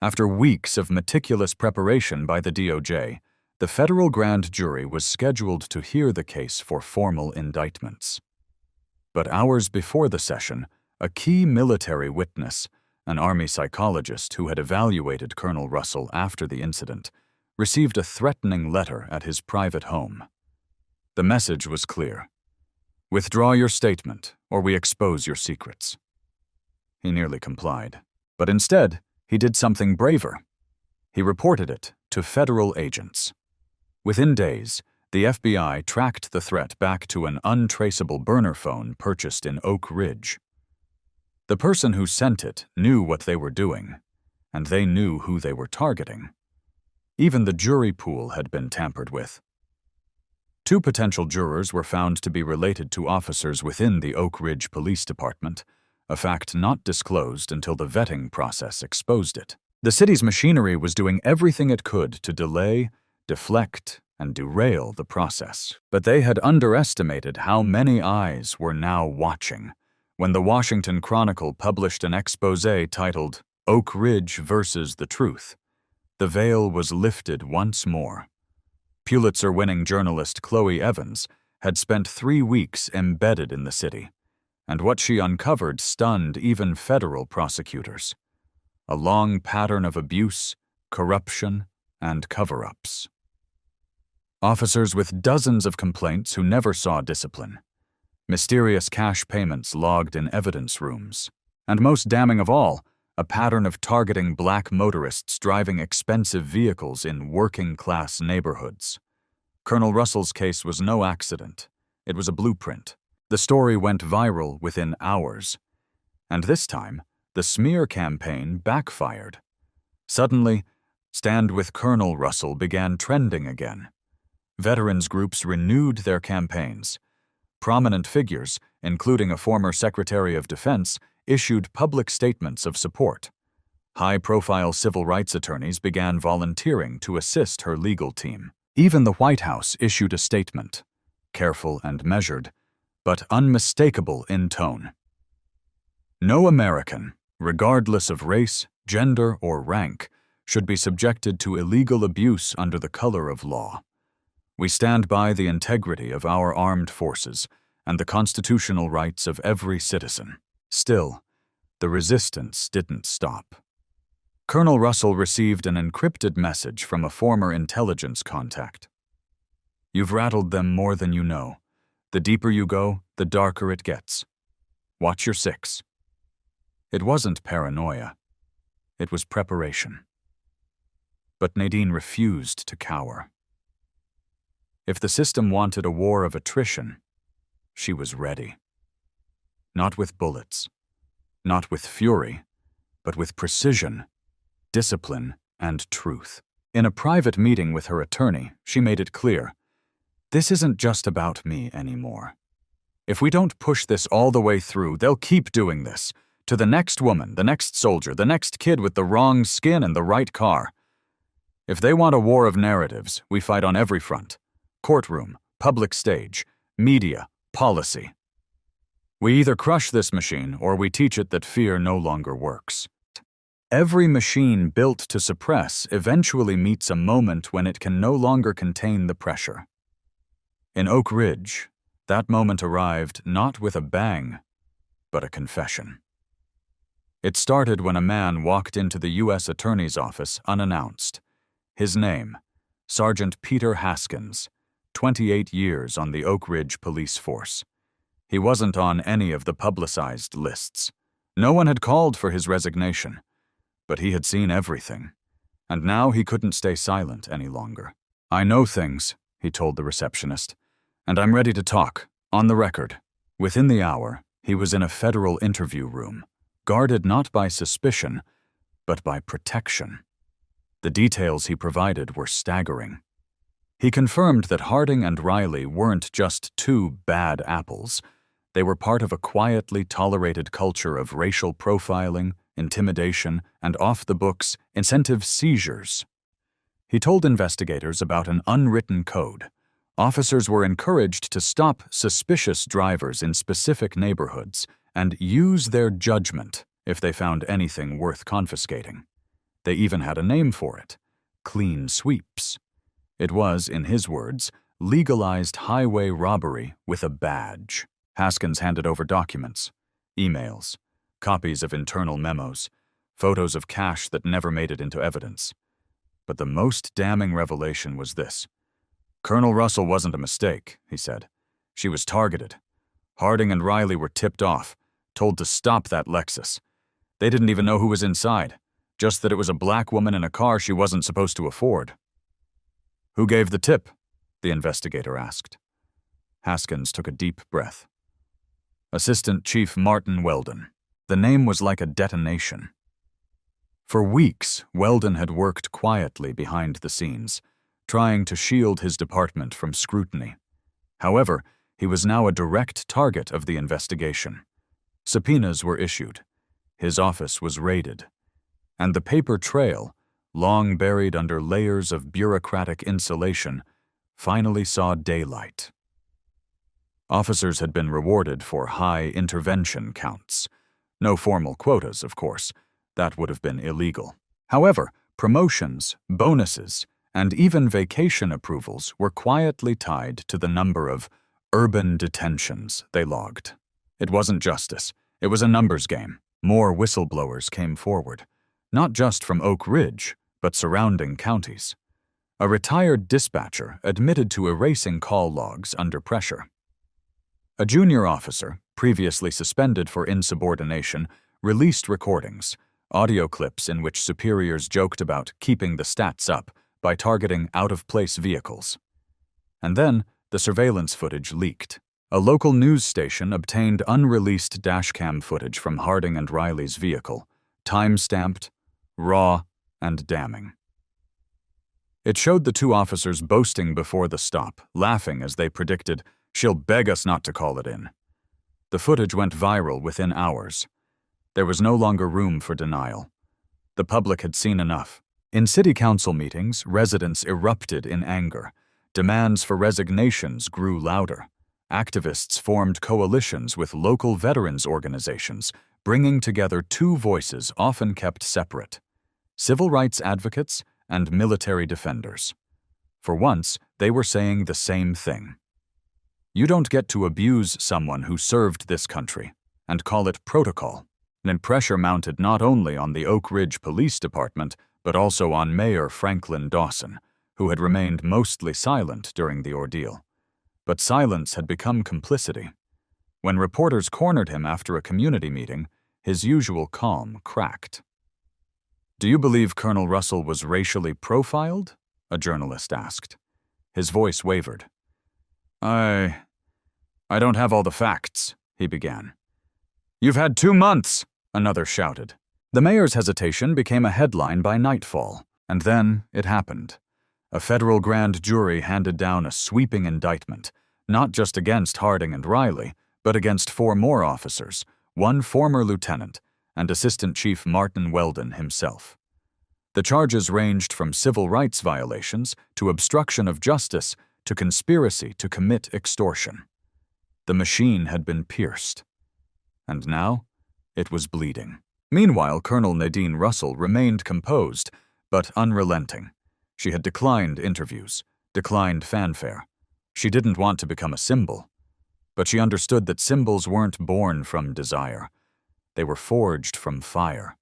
After weeks of meticulous preparation by the DOJ, the federal grand jury was scheduled to hear the case for formal indictments. But hours before the session, a key military witness, an Army psychologist who had evaluated Colonel Russell after the incident, received a threatening letter at his private home. The message was clear. Withdraw your statement, or we expose your secrets. He nearly complied, but instead, he did something braver. He reported it to federal agents. Within days, the FBI tracked the threat back to an untraceable burner phone purchased in Oak Ridge. The person who sent it knew what they were doing, and they knew who they were targeting. Even the jury pool had been tampered with. 2 potential jurors were found to be related to officers within the Oak Ridge Police Department, a fact not disclosed until the vetting process exposed it. The city's machinery was doing everything it could to delay, deflect, and derail the process, but they had underestimated how many eyes were now watching when the Washington Chronicle published an exposé titled Oak Ridge versus the Truth. The veil was lifted once more. Pulitzer-winning journalist Chloe Evans had spent 3 weeks embedded in the city, and what she uncovered stunned even federal prosecutors. A long pattern of abuse, corruption, and cover-ups. Officers with dozens of complaints who never saw discipline. Mysterious cash payments logged in evidence rooms. And most damning of all, a pattern of targeting black motorists driving expensive vehicles in working-class neighborhoods. Colonel Russell's case was no accident. It was a blueprint. The story went viral within hours. And this time, the smear campaign backfired. Suddenly, Stand with Colonel Russell began trending again. Veterans groups renewed their campaigns. Prominent figures, including a former Secretary of Defense, issued public statements of support. High-profile civil rights attorneys began volunteering to assist her legal team. Even the White House issued a statement, careful and measured, but unmistakable in tone. No American, regardless of race, gender, or rank, should be subjected to illegal abuse under the color of law. We stand by the integrity of our armed forces and the constitutional rights of every citizen. Still, the resistance didn't stop. Colonel Russell received an encrypted message from a former intelligence contact. "You've rattled them more than you know. The deeper you go, the darker it gets. Watch your six." It wasn't paranoia. It was preparation. But Nadine refused to cower. If the system wanted a war of attrition, she was ready. Not with bullets, not with fury, but with precision, discipline, and truth. In a private meeting with her attorney, she made it clear, "This isn't just about me anymore. If we don't push this all the way through, they'll keep doing this. To the next woman, the next soldier, the next kid with the wrong skin and the right car. If they want a war of narratives, we fight on every front. Courtroom, public stage, media, policy. We either crush this machine or we teach it that fear no longer works." Every machine built to suppress eventually meets a moment when it can no longer contain the pressure. In Oak Ridge, that moment arrived not with a bang, but a confession. It started when a man walked into the U.S. Attorney's office unannounced. His name, Sergeant Peter Haskins, 28 years on the Oak Ridge police force. He wasn't on any of the publicized lists. No one had called for his resignation, but he had seen everything, and now he couldn't stay silent any longer. "I know things," he told the receptionist, "and I'm ready to talk, on the record." Within the hour, he was in a federal interview room, guarded not by suspicion, but by protection. The details he provided were staggering. He confirmed that Harding and Riley weren't just two bad apples. They were part of a quietly tolerated culture of racial profiling, intimidation, and off-the-books incentive seizures. He told investigators about an unwritten code. Officers were encouraged to stop suspicious drivers in specific neighborhoods and use their judgment if they found anything worth confiscating. They even had a name for it: clean sweeps. It was, in his words, legalized highway robbery with a badge. Haskins handed over documents, emails, copies of internal memos, photos of cash that never made it into evidence. But the most damning revelation was this. "Colonel Russell wasn't a mistake," he said. "She was targeted. Harding and Riley were tipped off, told to stop that Lexus. They didn't even know who was inside, just that it was a black woman in a car she wasn't supposed to afford." "Who gave the tip?" the investigator asked. Haskins took a deep breath. "Assistant Chief Martin Weldon." The name was like a detonation. For weeks, Weldon had worked quietly behind the scenes, trying to shield his department from scrutiny. However, he was now a direct target of the investigation. Subpoenas were issued. His office was raided. And the paper trail, long buried under layers of bureaucratic insulation, finally saw daylight. Officers had been rewarded for high intervention counts. No formal quotas, of course. That would have been illegal. However, promotions, bonuses, and even vacation approvals were quietly tied to the number of urban detentions they logged. It wasn't justice. It was a numbers game. More whistleblowers came forward, not just from Oak Ridge, but surrounding counties. A retired dispatcher admitted to erasing call logs under pressure. A junior officer, previously suspended for insubordination, released recordings, audio clips in which superiors joked about keeping the stats up by targeting out-of-place vehicles. And then, the surveillance footage leaked. A local news station obtained unreleased dashcam footage from Harding and Riley's vehicle, time-stamped, raw, and damning. It showed the two officers boasting before the stop, laughing as they predicted, "She'll beg us not to call it in." The footage went viral within hours. There was no longer room for denial. The public had seen enough. In city council meetings, residents erupted in anger. Demands for resignations grew louder. Activists formed coalitions with local veterans organizations, bringing together two voices often kept separate: civil rights advocates and military defenders. For once, they were saying the same thing. You don't get to abuse someone who served this country and call it protocol. And pressure mounted not only on the Oak Ridge Police Department, but also on Mayor Franklin Dawson, who had remained mostly silent during the ordeal. But silence had become complicity. When reporters cornered him after a community meeting, his usual calm cracked. "Do you believe Colonel Russell was racially profiled?" a journalist asked. His voice wavered. I don't have all the facts," he began. "You've had 2 months!" another shouted. The mayor's hesitation became a headline by nightfall, and then it happened. A federal grand jury handed down a sweeping indictment, not just against Harding and Riley, but against 4 more officers, 1 former lieutenant, and Assistant Chief Martin Weldon himself. The charges ranged from civil rights violations to obstruction of justice to conspiracy to commit extortion. The machine had been pierced, and now it was bleeding. Meanwhile, Colonel Nadine Russell remained composed, but unrelenting. She had declined interviews, declined fanfare. She didn't want to become a symbol, but she understood that symbols weren't born from desire. They were forged from fire,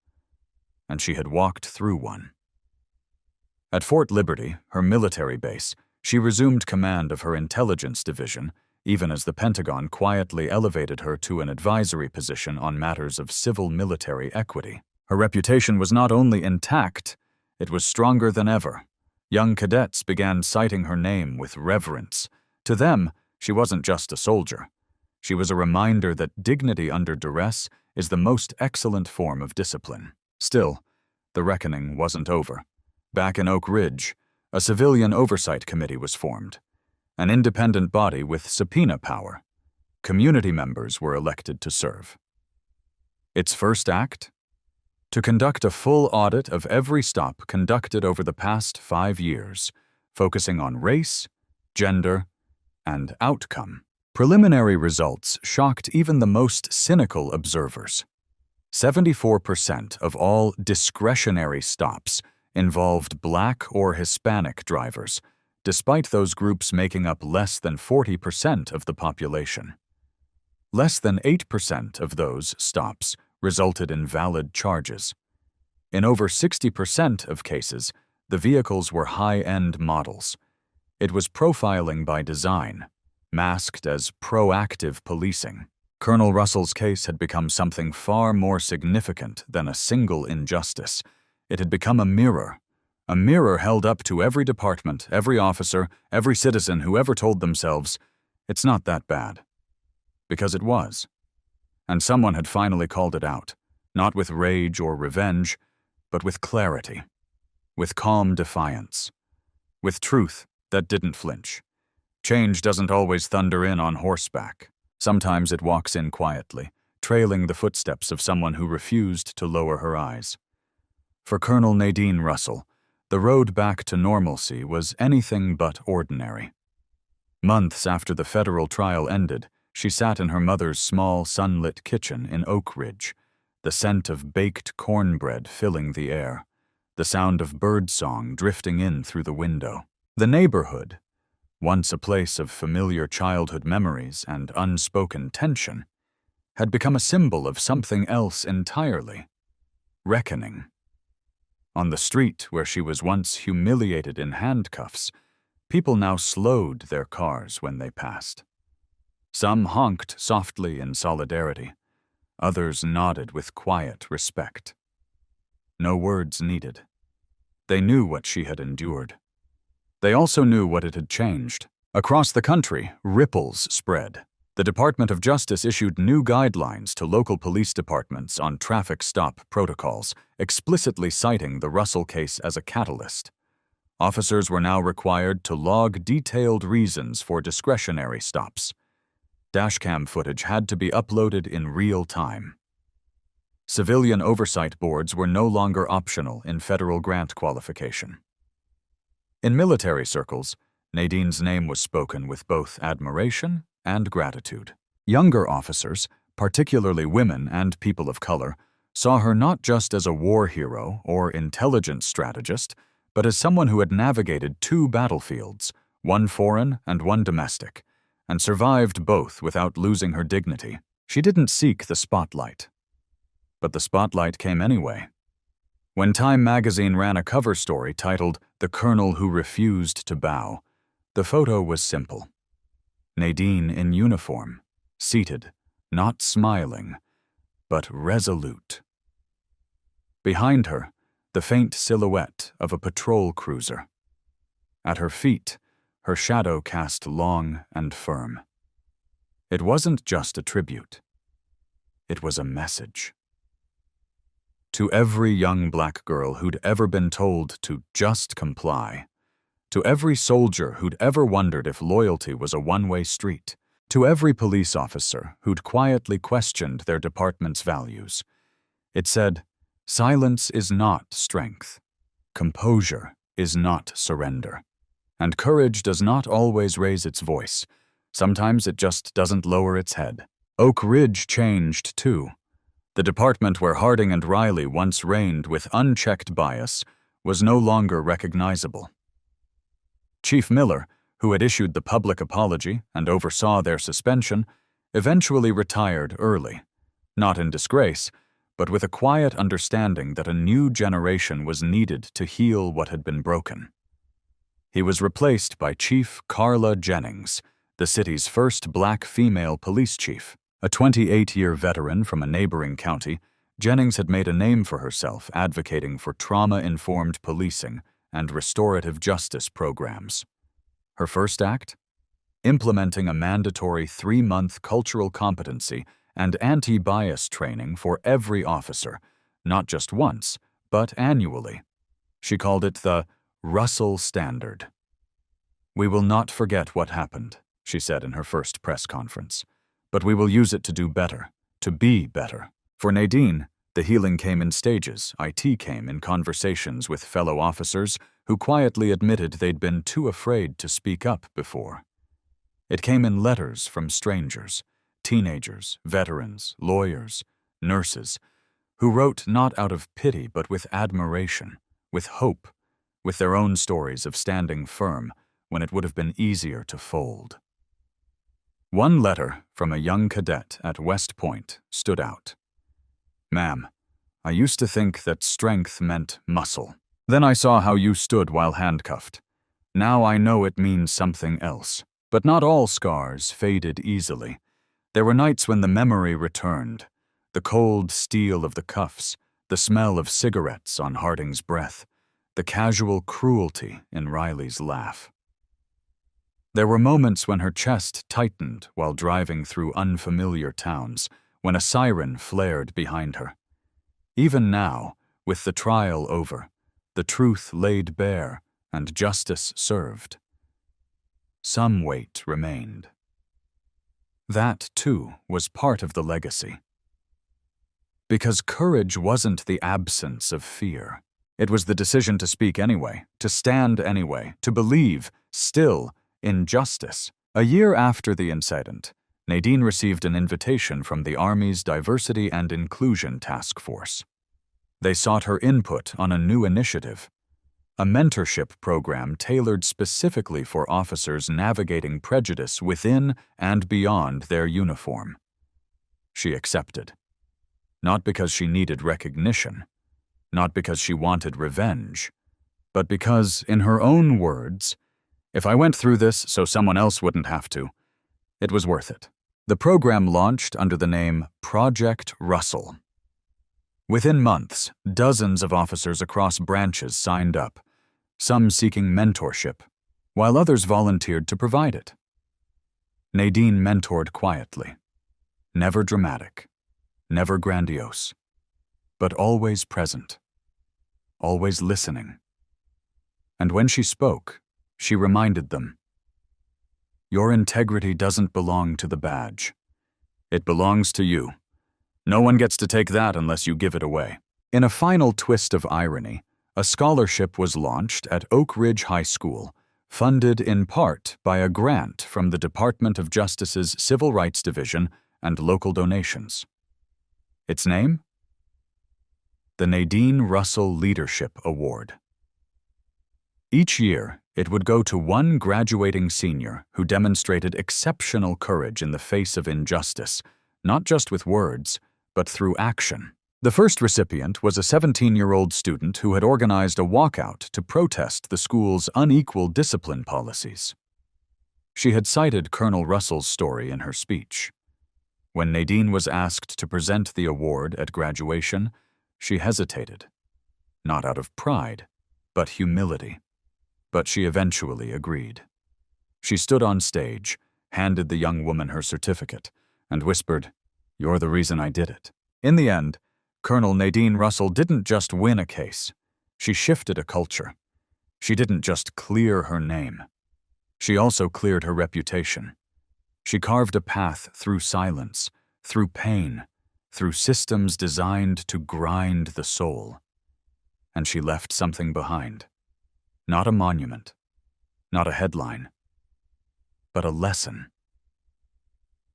and she had walked through one. At Fort Liberty, her military base, she resumed command of her intelligence division, even as the Pentagon quietly elevated her to an advisory position on matters of civil-military equity. Her reputation was not only intact, it was stronger than ever. Young cadets began citing her name with reverence. To them, she wasn't just a soldier. She was a reminder that dignity under duress is the most excellent form of discipline. Still, the reckoning wasn't over. Back in Oak Ridge, a civilian oversight committee was formed, an independent body with subpoena power. Community members were elected to serve. Its first act? To conduct a full audit of every stop conducted over the past 5 years, focusing on race, gender, and outcome. Preliminary results shocked even the most cynical observers. 74% of all discretionary stops involved Black or Hispanic drivers, despite those groups making up less than 40% of the population. Less than 8% of those stops resulted in valid charges. In over 60% of cases, the vehicles were high-end models. It was profiling by design, masked as proactive policing. Colonel Russell's case had become something far more significant than a single injustice. It had become a mirror held up to every department, every officer, every citizen who ever told themselves, "It's not that bad." Because it was. And someone had finally called it out, not with rage or revenge, but with clarity, with calm defiance, with truth that didn't flinch. Change doesn't always thunder in on horseback. Sometimes it walks in quietly, trailing the footsteps of someone who refused to lower her eyes. For Colonel Nadine Russell, the road back to normalcy was anything but ordinary. Months after the federal trial ended, she sat in her mother's small, sunlit kitchen in Oak Ridge, the scent of baked cornbread filling the air, the sound of birdsong drifting in through the window. The neighborhood, once a place of familiar childhood memories and unspoken tension, had become a symbol of something else entirely: reckoning. On the street where she was once humiliated in handcuffs, people now slowed their cars when they passed. Some honked softly in solidarity. Others nodded with quiet respect. No words needed. They knew what she had endured. They also knew what it had changed. Across the country, ripples spread. The Department of Justice issued new guidelines to local police departments on traffic stop protocols, explicitly citing the Russell case as a catalyst. Officers were now required to log detailed reasons for discretionary stops. Dashcam footage had to be uploaded in real time. Civilian oversight boards were no longer optional in federal grant qualification. In military circles, Nadine's name was spoken with both admiration and gratitude. Younger officers, particularly women and people of color, saw her not just as a war hero or intelligence strategist, but as someone who had navigated 2 battlefields, one foreign and one domestic, and survived both without losing her dignity. She didn't seek the spotlight. But the spotlight came anyway. When Time magazine ran a cover story titled "The Colonel Who Refused to Bow," the photo was simple. Nadine in uniform, seated, not smiling, but resolute. Behind her, the faint silhouette of a patrol cruiser. At her feet, her shadow cast long and firm. It wasn't just a tribute. It was a message. To every young black girl who'd ever been told to just comply, to every soldier who'd ever wondered if loyalty was a one-way street, to every police officer who'd quietly questioned their department's values, it said, silence is not strength, composure is not surrender, and courage does not always raise its voice. Sometimes it just doesn't lower its head. Oak Ridge changed, too. The department where Harding and Riley once reigned with unchecked bias was no longer recognizable. Chief Miller, who had issued the public apology and oversaw their suspension, eventually retired early, not in disgrace, but with a quiet understanding that a new generation was needed to heal what had been broken. He was replaced by Chief Carla Jennings, the city's first black female police chief. A 28-year veteran from a neighboring county, Jennings had made a name for herself advocating for trauma-informed policing and restorative justice programs. Her first act? Implementing a mandatory 3-month cultural competency and anti-bias training for every officer, not just once, but annually. She called it the Russell Standard. "We will not forget what happened," she said in her first press conference. "But we will use it to do better, to be better." For Nadine, the healing came in stages. IT came in conversations with fellow officers who quietly admitted they'd been too afraid to speak up before. It came in letters from strangers, teenagers, veterans, lawyers, nurses, who wrote not out of pity but with admiration, with hope, with their own stories of standing firm when it would have been easier to fold. One letter from a young cadet at West Point stood out. "Ma'am, I used to think that strength meant muscle. Then I saw how you stood while handcuffed. Now I know it means something else. But not all scars faded easily. There were nights when the memory returned, the cold steel of the cuffs, the smell of cigarettes on Harding's breath, the casual cruelty in Riley's laugh. There were moments when her chest tightened while driving through unfamiliar towns, when a siren flared behind her. Even now, with the trial over, the truth laid bare and justice served, some weight remained. That, too, was part of the legacy. Because courage wasn't the absence of fear. It was the decision to speak anyway, to stand anyway, to believe, still, in justice. A year after the incident, Nadine received an invitation from the Army's Diversity and Inclusion Task Force. They sought her input on a new initiative, a mentorship program tailored specifically for officers navigating prejudice within and beyond their uniform. She accepted. Not because she needed recognition, not because she wanted revenge, but because, in her own words, "If I went through this so someone else wouldn't have to, it was worth it." The program launched under the name Project Russell. Within months, dozens of officers across branches signed up, some seeking mentorship, while others volunteered to provide it. Nadine mentored quietly, never dramatic, never grandiose, but always present, always listening. And when she spoke, she reminded them, "Your integrity doesn't belong to the badge. It belongs to you. No one gets to take that unless you give it away." In a final twist of irony, a scholarship was launched at Oak Ridge High School, funded in part by a grant from the Department of Justice's Civil Rights Division and local donations. Its name? The Nadine Russell Leadership Award. Each year, it would go to one graduating senior who demonstrated exceptional courage in the face of injustice, not just with words, but through action. The first recipient was a 17-year-old student who had organized a walkout to protest the school's unequal discipline policies. She had cited Colonel Russell's story in her speech. When Nadine was asked to present the award at graduation, she hesitated, not out of pride, but humility. But she eventually agreed. She stood on stage, handed the young woman her certificate, and whispered, "You're the reason I did it." In the end, Colonel Nadine Russell didn't just win a case. She shifted a culture. She didn't just clear her name. She also cleared her reputation. She carved a path through silence, through pain, through systems designed to grind the soul. And she left something behind. Not a monument, not a headline, but a lesson.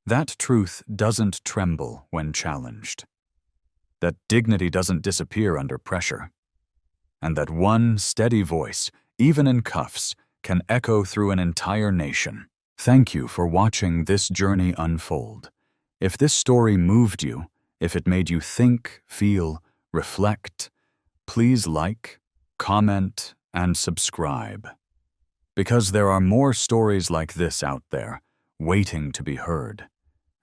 That truth doesn't tremble when challenged. That dignity doesn't disappear under pressure. And that one steady voice, even in cuffs, can echo through an entire nation. Thank you for watching this journey unfold. If this story moved you, if it made you think, feel, reflect, please like, comment, and subscribe. Because there are more stories like this out there, waiting to be heard,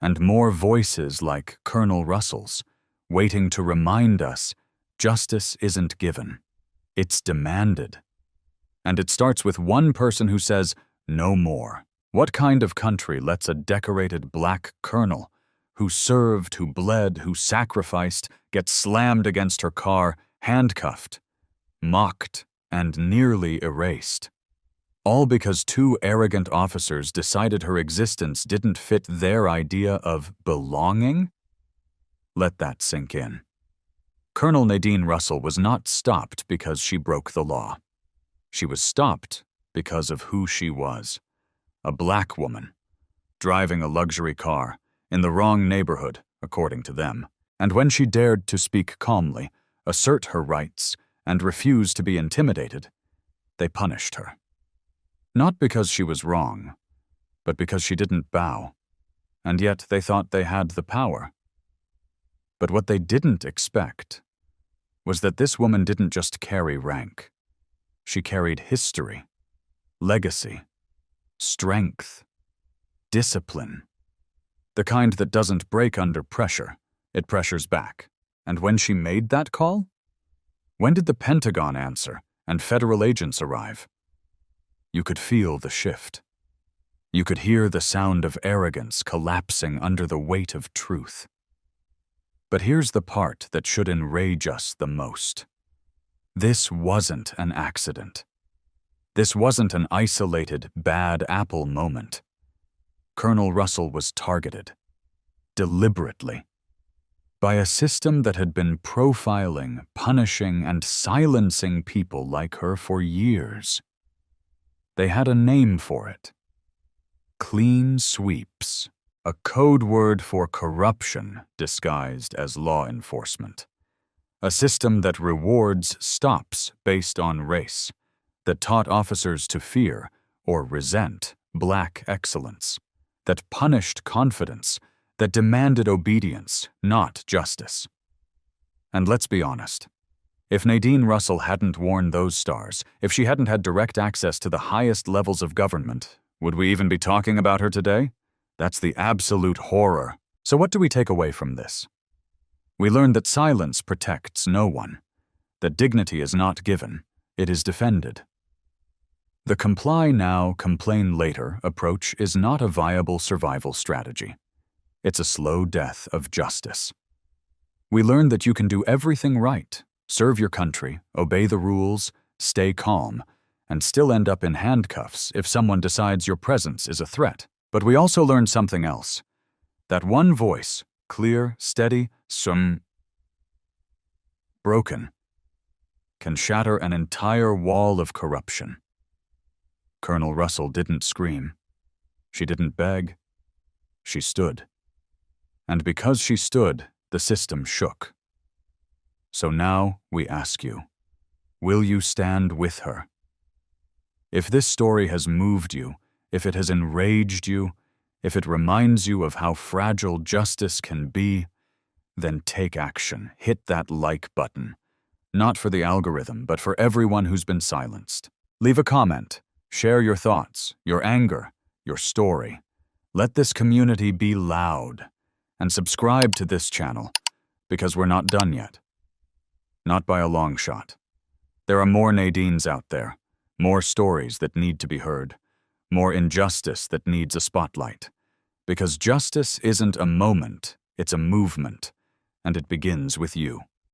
and more voices like Colonel Russell's, waiting to remind us justice isn't given, it's demanded. And it starts with one person who says, "No more." What kind of country lets a decorated black colonel, who served, who bled, who sacrificed, get slammed against her car, handcuffed, mocked, and nearly erased? All because two arrogant officers decided her existence didn't fit their idea of belonging? Let that sink in. Colonel Nadine Russell was not stopped because she broke the law. She was stopped because of who she was. A black woman, driving a luxury car, in the wrong neighborhood, according to them. And when she dared to speak calmly, assert her rights, and refuse to be intimidated, they punished her. Not because she was wrong, but because she didn't bow, and yet they thought they had the power. But what they didn't expect was that this woman didn't just carry rank. She carried history, legacy, strength, discipline. The kind that doesn't break under pressure, it pressures back. And when she made that call? When did the Pentagon answer and federal agents arrive? You could feel the shift. You could hear the sound of arrogance collapsing under the weight of truth. But here's the part that should enrage us the most. This wasn't an accident. This wasn't an isolated, bad apple moment. Colonel Russell was targeted, deliberately, by a system that had been profiling, punishing, and silencing people like her for years. They had a name for it. Clean sweeps, a code word for corruption disguised as law enforcement. A system that rewards stops based on race, that taught officers to fear or resent black excellence, that punished confidence, that demanded obedience, not justice. And let's be honest, if Nadine Russell hadn't worn those stars, if she hadn't had direct access to the highest levels of government, would we even be talking about her today? That's the absolute horror. So what do we take away from this? We learn that silence protects no one, that dignity is not given, it is defended. The comply now, complain later approach is not a viable survival strategy. It's a slow death of justice. We learn that you can do everything right, serve your country, obey the rules, stay calm, and still end up in handcuffs if someone decides your presence is a threat. But we also learn something else. That one voice, clear, steady, broken, can shatter an entire wall of corruption. Colonel Russell didn't scream. She didn't beg. She stood. And because she stood, the system shook. So now we ask you, will you stand with her? If this story has moved you, if it has enraged you, if it reminds you of how fragile justice can be, then take action. Hit that like button. Not for the algorithm, but for everyone who's been silenced. Leave a comment. Share your thoughts, your anger, your story. Let this community be loud. And subscribe to this channel, because we're not done yet. Not by a long shot. There are more Nadines out there, more stories that need to be heard, more injustice that needs a spotlight. Because justice isn't a moment, it's a movement, and it begins with you.